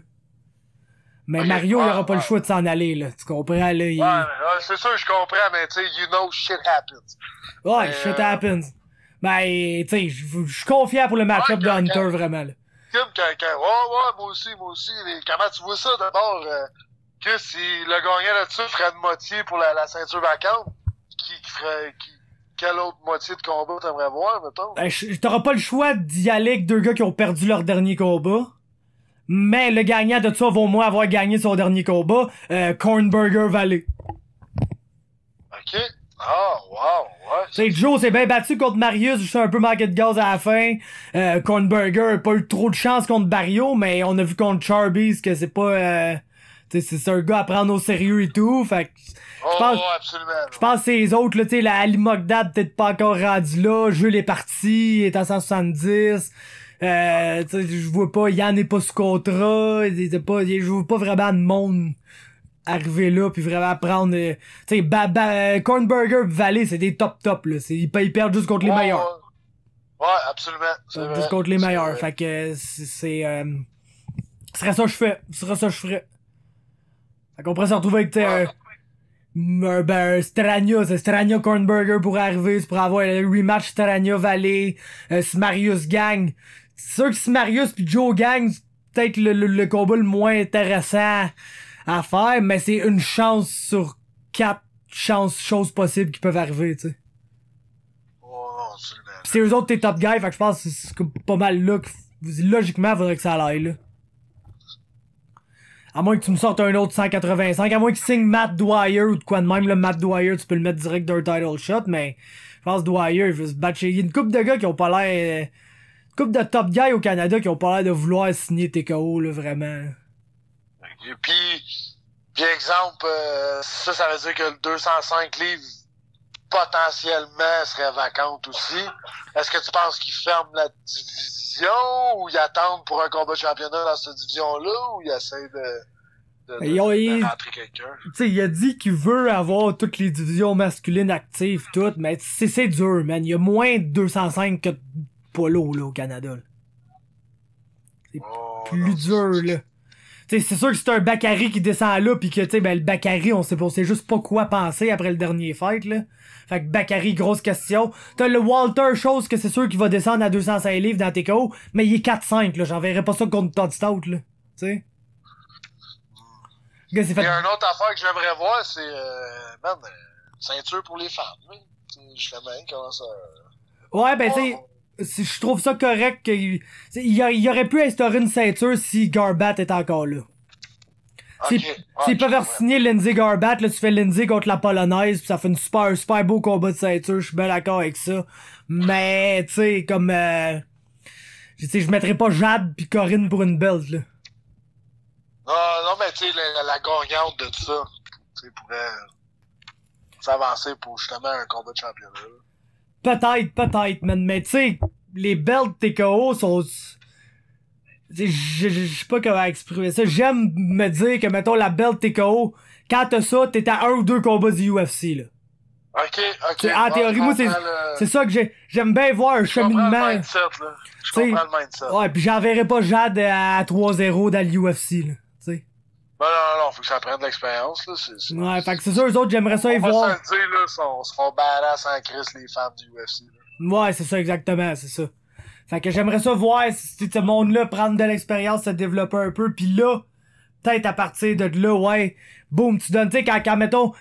Mais Okay. Mario, il aura pas le choix de s'en aller, là. Tu comprends, là? Ouais, c'est sûr, je comprends, mais tu sais, you know, shit happens. Ouais, shit happens. Ben, tu sais, je suis confiant pour le match-up de Hunter, vraiment, là. Ouais, moi aussi. Comment tu vois ça, d'abord, que si le gagnant là-dessus ferait une moitié pour la ceinture vacante, quelle autre moitié de combat t'aimerais voir, mettons? Ben, t'auras pas le choix d'y aller avec deux gars qui ont perdu leur dernier combat. Mais le gagnant de ça va au moins avoir gagné son dernier combat, Cornburger Valley. OK. Ah, wow, ouais. T'sais, Joe s'est bien battu contre Marius, juste un peu manqué de gaz à la fin. Cornburger a pas eu trop de chance contre Barrio, mais on a vu contre Charbies que c'est pas... c'est un gars à prendre au sérieux et tout, fait que... Absolument. Je pense que c'est les autres, là, la Ali Mogdad peut-être pas encore rendu là, Jules est parti, il est à 170... je vois pas, Yann est pas sous contrat, je vois pas vraiment de monde arriver là puis vraiment prendre, tu sais, Cornburger pis Valley, c'est des top là, ils perdent juste contre les meilleurs. Ouais, absolument. C'est juste contre les meilleurs, fait que c'est ce serait ça que je ferais. Fait qu'on pourrait se retrouver avec, Strania, c'est Strania Cornburger pour arriver, c'est pour avoir le rematch Strania Valley, si Marius gagne. C'est sûr que si Marius pis Joe gagne, c'est peut-être le combat le moins intéressant à faire, mais c'est une chance sur 4 choses possibles qui peuvent arriver, tu sais. Oh, absolument. Pis c'est eux autres tes top guys, fait que je pense que c'est pas mal là que, logiquement, faudrait que ça aille, là. À moins que tu me sortes un autre 185, à moins qu'il signe Matt Dwyer ou de quoi de même, le Matt Dwyer, tu peux le mettre direct d'un title shot, mais je pense que Dwyer, il veut se battre. Il y a une couple de gars qui ont pas l'air... Une couple de top guys au Canada qui ont pas l'air de vouloir signer TKO, là, vraiment. Et puis exemple, ça veut dire que le 205 livres, potentiellement, serait vacante aussi. Est-ce que tu penses qu'ils ferment la division ou ils attendent pour un combat de championnat dans cette division-là ou ils essaient de rentrer quelqu'un? Tu sais, il a dit qu'il veut avoir toutes les divisions masculines actives, toutes, mais c'est dur, man. Il y a moins de 205 que de polo, là, au Canada. Là. C'est plus dur, là. Tu sais, c'est sûr que c'est un Bakary qui descend là, pis que, tu sais, le Bakary, on sait juste pas quoi penser après le dernier fight, là. Fait que Bakary, grosse question. T'as le Walter, chose que c'est sûr qu'il va descendre à 205 livres dans TKO, mais il est 4-5, là. J'enverrai pas ça contre Todd Stout, là. Tu sais. Il y a une autre affaire que j'aimerais voir, c'est, ceinture pour les femmes, oui. Justement, comment ça... Ouais, ben, tu sais, je trouve ça correct qu'il aurait pu instaurer une ceinture si Garbat est encore là. S'ils peuvent signer Lindsay Garbat, là, tu fais Lindsay contre la Polonaise, pis ça fait une super beau combat de ceinture, je suis bien d'accord avec ça. Mais, tu sais, comme, je mettrais pas Jade pis Corinne pour une belt, là. Non, mais tu sais, la gagnante de tout ça, tu sais, pourrait s'avancer pour justement un combat de championnat. Peut-être, man, mais tu sais, les belts TKO sont... Je sais pas comment exprimer ça. J'aime me dire que, mettons, la belt TKO, quand t'as ça, t'es à 1 ou 2 combats du UFC, là. OK. En théorie, moi, c'est ça que j'aime bien voir un cheminement. Je comprends le mindset. Ouais, pis j'enverrai pas Jade à 3-0 dans l'UFC, là. T'sais. Non, faut que ça prenne de l'expérience, là. Ouais, fait que c'est sûr, eux autres, j'aimerais ça y voir. On va se le dire, là, se font badass en crise, les femmes du UFC, là. Ouais, c'est ça, exactement, c'est ça. Fait que j'aimerais ça voir si ce monde-là prendre de l'expérience, se développer un peu, pis là, peut-être à partir de là, ouais, boum, tu donnes, tu sais, quand mettons,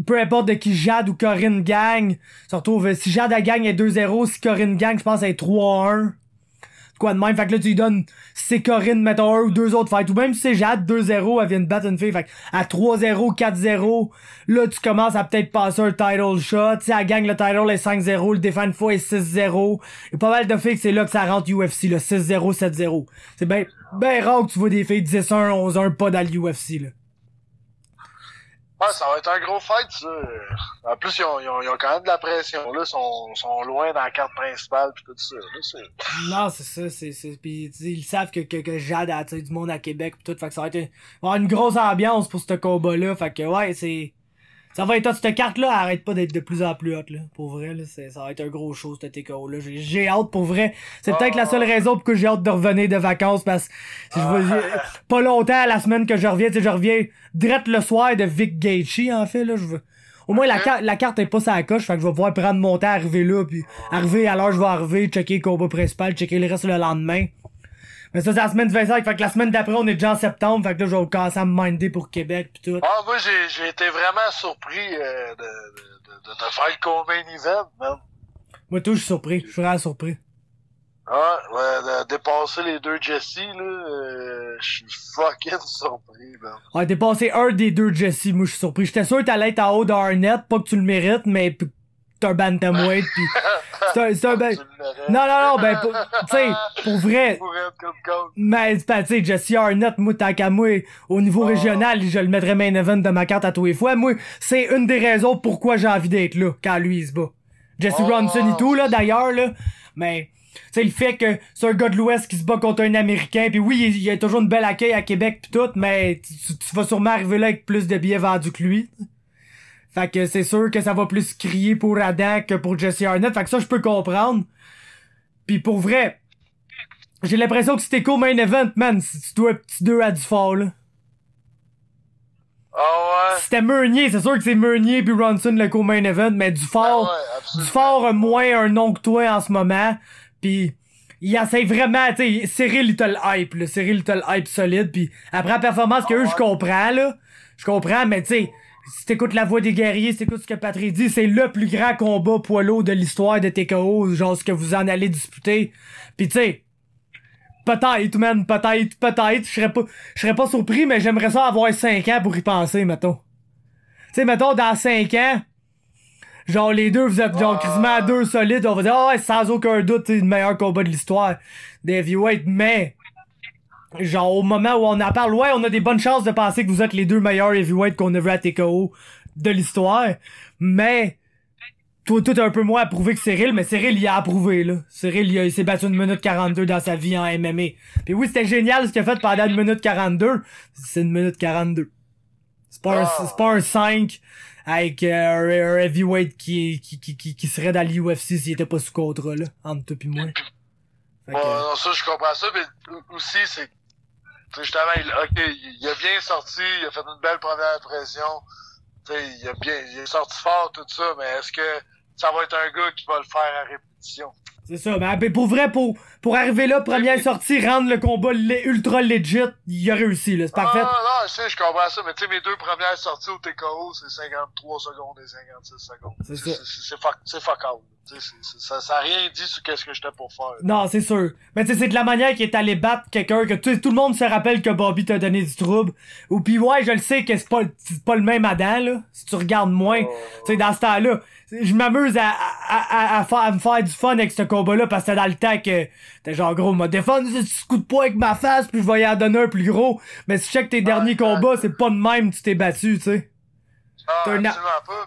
peu importe de qui Jade ou Corinne gagne, se retrouve, si Jade a gagne, elle est 2-0, si Corinne gagne, je pense, elle est 3-1. Quoi de même, fait que là, tu lui donnes, si c'est Corinne, mettons, 1 ou 2 autres fights, ou même si c'est Jade, 2-0, elle vient de battre une fille, fait que à 3-0, 4-0, là, tu commences à peut-être passer un title shot, si elle gagne le title, est 5-0, le défend une fois est 6-0, il y a pas mal de filles que c'est là que ça rentre UFC, là, 6-0, 7-0. C'est ben rare que tu vois des filles 10-1, 11-1, pas dans l'UFC, là. Ouais, ça va être un gros fight, ça. En plus, ils ont quand même de la pression, là. Ils sont loin dans la carte principale pis tout ça, là. Non, c'est ça, pis ils savent que Jade a attiré du monde à Québec pis tout, fait que ça va avoir une grosse ambiance pour ce combat-là, fait que ouais, ça va être hot, cette carte-là, arrête pas d'être de plus en plus hot, là. Pour vrai, là, ça va être un gros show, cette TKO-là. J'ai hâte, pour vrai. C'est peut-être la seule raison pour que j'ai hâte de revenir de vacances, parce que pas longtemps, la semaine que je reviens, tu sais, je reviens direct le soir de Vic Gaethje, en fait, là, au moins, la carte est pas sa coche, fait que je vais pouvoir prendre mon temps, arriver là, puis arriver à l'heure je vais arriver, checker le combat principal, checker le reste le lendemain. Mais ça, c'est la semaine du 25, fait que la semaine d'après, on est déjà en septembre, fait que là, je vais commencer à me minder pour Québec pis tout. Ah, moi, j'ai été vraiment surpris de faire le co-main event, man. Moi, tout, je suis surpris. Je suis vraiment surpris. Ah, ouais, de dépasser les deux Jesse, là, je suis fucking surpris, man. Ouais, dépasser un des deux Jesse, moi, je suis surpris. J'étais sûr que t'allais être en haut d'Arnett, pas que tu le mérites, mais t'es un bantamweight, pis c'est un non, ben, tu sais, pour vrai. Mais, tu sais, Jesse Arnett, moi, tant qu'à moi, au niveau régional, je le mettrais main event de ma carte à tous les fois. Moi, c'est une des raisons pourquoi j'ai envie d'être là, quand lui, il se bat. Jesse Ronson et tout, là, d'ailleurs, là. Mais, tu sais, le fait que c'est un gars de l'Ouest qui se bat contre un Américain, pis oui, il y a toujours une belle accueil à Québec pis tout, mais tu vas sûrement arriver là avec plus de billets vendus que lui. Fait que c'est sûr que ça va plus crier pour Adam que pour Jesse Arnett. Fait que ça, je peux comprendre. Pis pour vrai, j'ai l'impression que c'était cool main event, man. Si tu dois un petit 2 à du fort, là. Ah ouais? C'était Meunier, c'est sûr que c'est Meunier puis Ronson le co-main event, mais Dufort, Dufort a moins un nom que toi en ce moment. Pis il essaie vraiment, tu sais, Cyril il te le hype, là. Cyril il te le hype solide. Pis après la performance que eux, je comprends, là. Je comprends, mais tu sais, si t'écoutes La Voix des Guerriers, si t'écoutes ce que Patrick dit, c'est le plus grand combat poids lourd de l'histoire de TKO, genre ce que vous en allez disputer. Pis tu sais, peut-être, man, peut-être, je serais pas surpris, mais j'aimerais ça avoir 5 ans pour y penser, mettons. Tu sais, mettons, dans 5 ans, genre les deux, vous êtes genre quasiment deux solides, on va dire, ah ouais, sans aucun doute, c'est le meilleur combat de l'histoire des heavyweights, mais genre au moment où on en parle, ouais, on a des bonnes chances de penser que vous êtes les deux meilleurs heavyweights qu'on a vu à TKO de l'histoire, mais toi un peu moins approuvé que Cyril, mais Cyril il a approuvé, là. Cyril il s'est battu 1 minute 42 dans sa vie en MMA. Puis oui, c'était génial ce qu'il a fait pendant 1 minute 42, c'est 1 minute 42. C'est pas un 5 avec un heavyweight qui serait dans l'UFC s'il était pas sous contrat, là, entre toi pis moi. Non, ça, je comprends ça, mais aussi, c'est, justement, il a bien sorti, il a fait une belle première impression, il est sorti fort, tout ça, mais est-ce que ça va être un gars qui va le faire à répétition? C'est ça, mais pour vrai, pour arriver là, première sortie, rendre le combat ultra legit, il a réussi, là, c'est parfait. Non, je comprends ça, mais tu sais, mes deux premières sorties au TKO, c'est 53 secondes et 56 secondes. C'est ça. C'est fuck out. Ça a rien dit sur qu'est-ce que j'étais pour faire. Non, c'est sûr. Mais tu sais, c'est de la manière qu'il est allé battre quelqu'un que tout le monde se rappelle que Bobby t'a donné du trouble. Ou pis ouais, je le sais que c'est pas le même Adam, là. Si tu regardes moins, tu sais, dans ce temps-là, je m'amuse à me faire du fun avec ce combat-là parce que c'était dans le temps que t'es genre gros, m'a défendu ce petit coup de poing avec ma face puis je vais y en donner un plus gros. Mais si je sais que tes derniers combats, c'est pas de même tu t'es battu, tu sais. Absolument pas.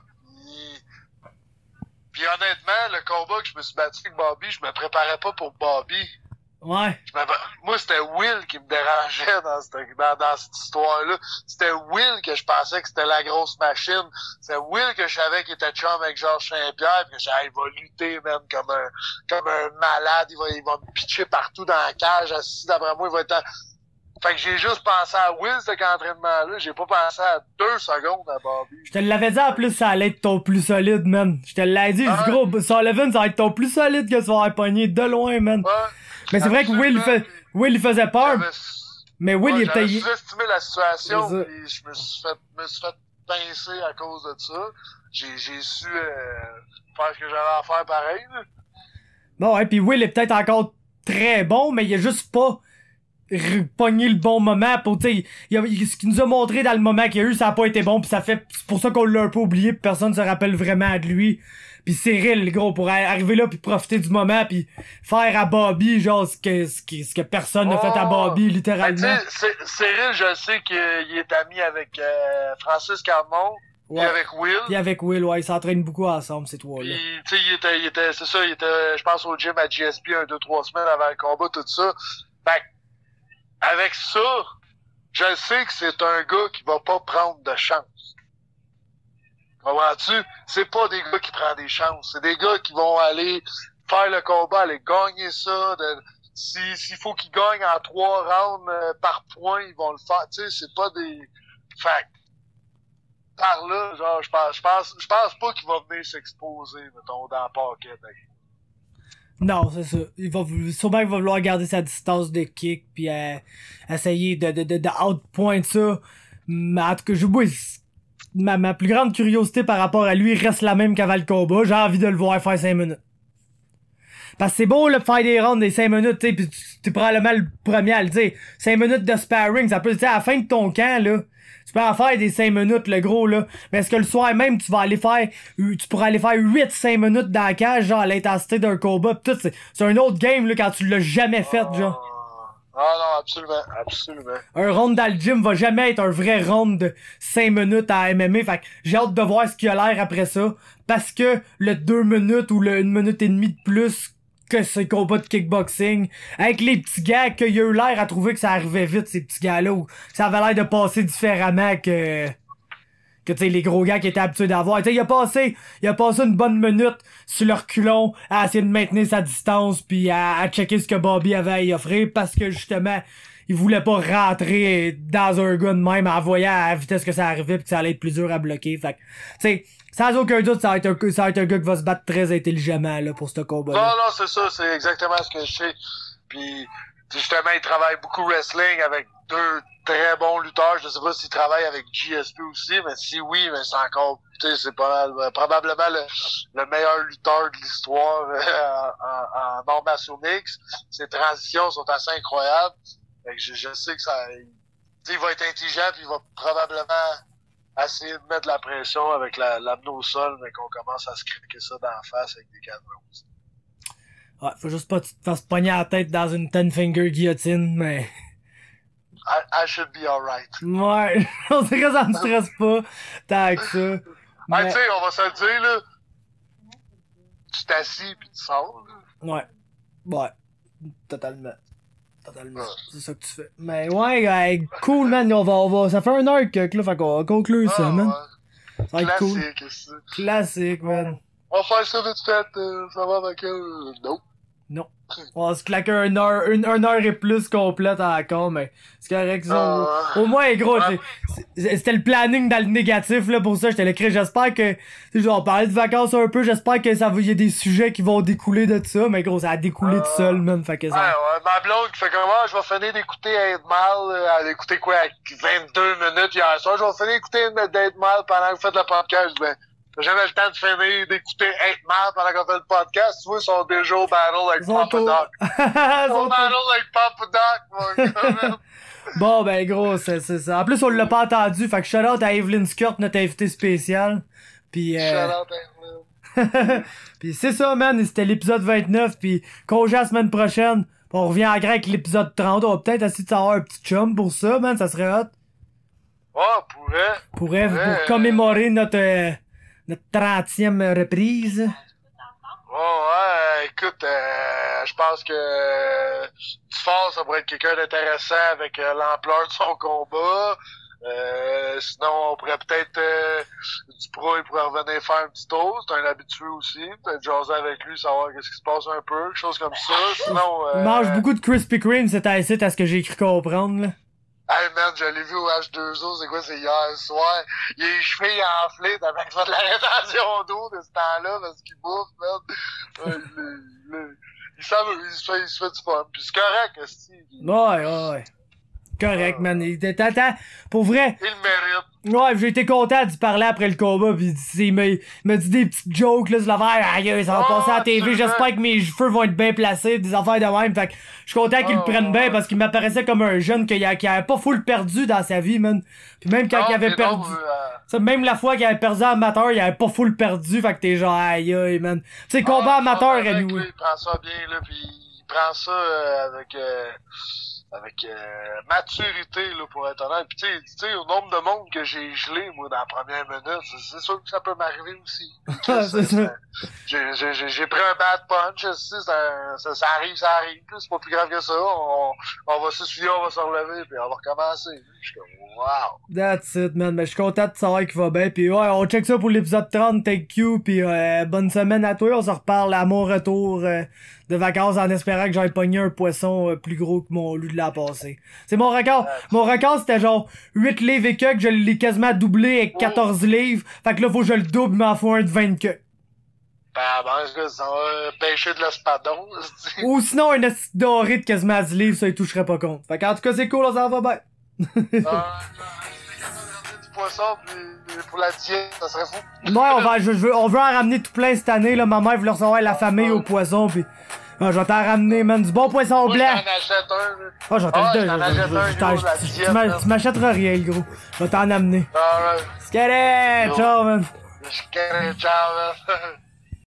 Puis honnêtement, le combat que je me suis battu avec Bobby, je me préparais pas pour Bobby. Ouais. Moi, c'était Will qui me dérangeait dans cette histoire-là. C'était Will que je pensais que c'était la grosse machine. C'était Will que je savais qu'il était chum avec Georges Saint-Pierre, pis que il va lutter, même comme un malade. Il va me pitcher partout dans la cage, assis d'après moi, il va être Fait que j'ai juste pensé à Will, cet entraînement-là. J'ai pas pensé à 2 secondes à Bobby. Je te l'avais dit en plus, ça allait être ton plus solide, man. Je te l'avais dit, gros, Sullivan, ça va être ton plus solide que tu vas avoir pogné de loin, man. Ouais. Mais c'est vrai que Will il faisait peur. Mais Will il était... J'ai sous-estimé la situation, pis je me suis fait pincer à cause de ça. J'ai su faire ce que j'avais à faire pareil, là. Bon, ouais, pis Will est peut-être encore très bon, mais il a juste pas pogner le bon moment pour, tu sais, ce qu'il nous a montré dans le moment qu'il y a eu, ça a pas été bon, pis c'est pour ça qu'on l'a un peu oublié, pis personne se rappelle vraiment de lui. Pis Cyril, gros, pour arriver là pis profiter du moment pis faire à Bobby, genre, ce que personne n'a fait à Bobby, littéralement. Ben, Cyril, je sais qu'il est ami avec Francis Carmon. Ouais. Et avec Will. Puis avec Will, ouais, ils s'entraînent beaucoup ensemble, ces trois-là. Puis, tu sais, il était, c'est ça, il était, je pense, au gym à GSP 2-3 semaines avant le combat, tout ça. Fait avec ça, je sais que c'est un gars qui va pas prendre de chance. Comprends-tu? C'est pas des gars qui prennent des chances. C'est des gars qui vont aller faire le combat, aller gagner ça. S'il faut qu'ils gagnent en 3 rounds par point, ils vont le faire. Tu sais, c'est pas des... Fait par là, genre, je pense pas qu'il va venir s'exposer, mettons, dans le parquet. Non, c'est ça. Sûrement qu'il va vouloir garder sa distance de kick puis essayer de outpoint ça. Mais en tout cas, ma plus grande curiosité par rapport à lui reste la même qu'avant le combat. J'ai envie de le voir faire 5 minutes. Parce que c'est beau, là, faire des rounds des 5 minutes, tu sais, pis tu probablement le premier à le dire. 5 minutes de sparring, ça peut, tu sais, à la fin de ton camp, là, tu peux en faire des 5 minutes, le gros, là. Mais est-ce que le soir même, tu pourras aller faire 8-5 minutes dans la cage, genre, à l'intensité d'un combat, pis tout, c'est un autre game, là, quand tu l'as jamais fait, genre. Ah non, absolument, absolument. Un round dans le gym va jamais être un vrai round de 5 minutes à MMA, fait que j'ai hâte de voir ce qu'il a l'air après ça, parce que le 2 minutes ou le 1 minute et demie de plus que ce combat de kickboxing, avec les petits gars qu'il y a eu l'air à trouver que ça arrivait vite, ces petits gars-là, ou ça avait l'air de passer différemment que tu sais, les gros gars qui étaient habitués d'avoir. Tu sais, il a passé une bonne minute sur leur culon à essayer de maintenir sa distance puis à checker ce que Bobby avait à y offrir parce que justement, il voulait pas rentrer dans un gars de même en voyant à la vitesse que ça arrivait pis que ça allait être plus dur à bloquer. Fait que, tu sais, sans aucun doute, ça va être un gars qui va se battre très intelligemment, là, pour ce combat-là. Non, c'est ça, c'est exactement ce que je sais. Puis, justement, il travaille beaucoup wrestling avec 2 très bons lutteurs. Je sais pas s'il travaille avec GSP aussi, mais si oui, mais c'est encore, tu sais, c'est pas mal, probablement le meilleur lutteur de l'histoire en arts martiaux mix. Ses transitions sont assez incroyables. Fait que je sais que ça, il va être intelligent puis il va probablement essayer de mettre de la pression avec l'amener au sol, mais qu'on commence à se craquer ça dans la face avec des cadrans aussi. Ouais, faut juste pas te faire pogner la tête dans une 10-finger guillotine, mais... I should be alright. Ouais, on dirait que ça me stresse pas tant que ça. Mais... tu sais, on va se le dire, là, tu t'assis pis tu sors, là. Ouais, totalement. C'est ça que tu fais. Mais ouais, cool, man, on va, ça fait un arc, là, fait qu'on va conclure ça, man. Ouais. Ça va être cool. Ça. Classique, man. On va faire ça vite fait, ça va avec Non. On va se claquer une heure et plus complète encore, mais c'est correct, ça. Au moins, gros, c'était le planning dans le négatif, là, pour ça, j'étais l'écrit. J'espère que, tu sais, on parlait de vacances un peu, j'espère que il y a des sujets qui vont découler de ça, mais gros, ça a découlé tout seul, man, fait que ça. Ouais, ma blonde qui fait comment, je vais finir d'écouter 8 Mile, elle a écouté quoi, 22 minutes hier soir, je vais finir d'écouter 8 Mile pendant que vous faites le podcast, ben. J'ai jamais le temps de finir d'écouter 8 Mile pendant qu'on fait le podcast. Tu vois, ils sont déjà au battle avec Papa Doc. Ils sont au battle avec Papa Doc, mon gars. Bon, ben, gros, c'est ça. En plus, on l'a pas entendu. Fait que shout out à Evelyn Scott, notre invité spécial. Puis, Shout out à Evelyn. Puis c'est ça, man. C'était l'épisode 29. Puis, congé la semaine prochaine. On revient en grec avec l'épisode 30. On va peut-être essayer de savoir un petit chum pour ça, man. Ça serait hot. Ouais, pour commémorer notre 30e reprise. Ouais, écoute, je pense que Dufort, ça pourrait être quelqu'un d'intéressant avec l'ampleur de son combat. Sinon, on pourrait peut-être Dupro, il pourrait revenir faire un petit tour. C'est un habitué aussi. Peut-être jaser avec lui, savoir qu'est-ce qui se passe un peu, quelque chose comme ça. Sinon, il mange beaucoup de Krispy Kreme, c'est à ce que j'ai cru comprendre, là. Hey man, je l'ai vu au H2O, c'est quoi, c'est hier soir. Il a les chevilles enflées, t'as même fait de la rétention d'eau de ce temps-là, parce qu'il bouffe, man. Il se fait du fun, pis c'est correct, aussi. Ouais. correct, man. T'attends, pour vrai. Il le mérite. Ouais, j'ai été content d'y parler après le combat, pis il m'a dit des petites jokes, là, sur l'affaire, aïe, ça va passer à la TV, j'espère que mes cheveux vont être bien placés, des affaires de même, fait que je suis content qu'il le prenne bien, parce qu'il m'apparaissait comme un jeune qui avait pas full perdu dans sa vie, man. Pis même quand il avait perdu, même la fois qu'il avait perdu amateur, il avait pas full perdu, fait que t'es genre, aïe, man. Tu sais, combat amateur, anyway. Il prend ça bien, là, pis il prend ça avec maturité, là, pour être honnête. Pis tu sais, au nombre de monde que j'ai gelé, moi, dans la première minute, c'est sûr que ça peut m'arriver aussi. C'est ça. J'ai pris un bad punch, ça arrive, c'est pas plus grave que ça. On va s'essuyer, on va se relever, puis on va recommencer. Je suis comme, wow! That's it, man. Mais je suis content de savoir qu'il va bien. Pis ouais, on check ça pour l'épisode 30, thank you, pis bonne semaine à toi. On se reparle à mon retour de vacances en espérant que j'aille pogner un poisson plus gros que mon loup de l'an passé. C'est mon record. Mon record, c'était genre 8 livres et que je l'ai quasiment doublé avec 14 livres. Fait que là, faut que je le double, mais en faut un de 20 que. Ben, ça va pêcher de l'espadon. Ou sinon, un esti doré de quasiment à 10 livres, ça, il toucherait pas compte. Fait qu'en tout cas, c'est cool, on s'en va bien. Du poisson, puis pour la diète, ça serait fou. Ouais, on veut en ramener tout plein cette année, là. Ma mère voulait recevoir la famille au poisson, pis je vais t'en ramener, man. Du bon poisson blanc. Moi, j'en achète un. Je vais t'en achète un, tu m'achèteras rien, le gros. Je vais t'en amener. Alright. Ciao, man. Ciao, man.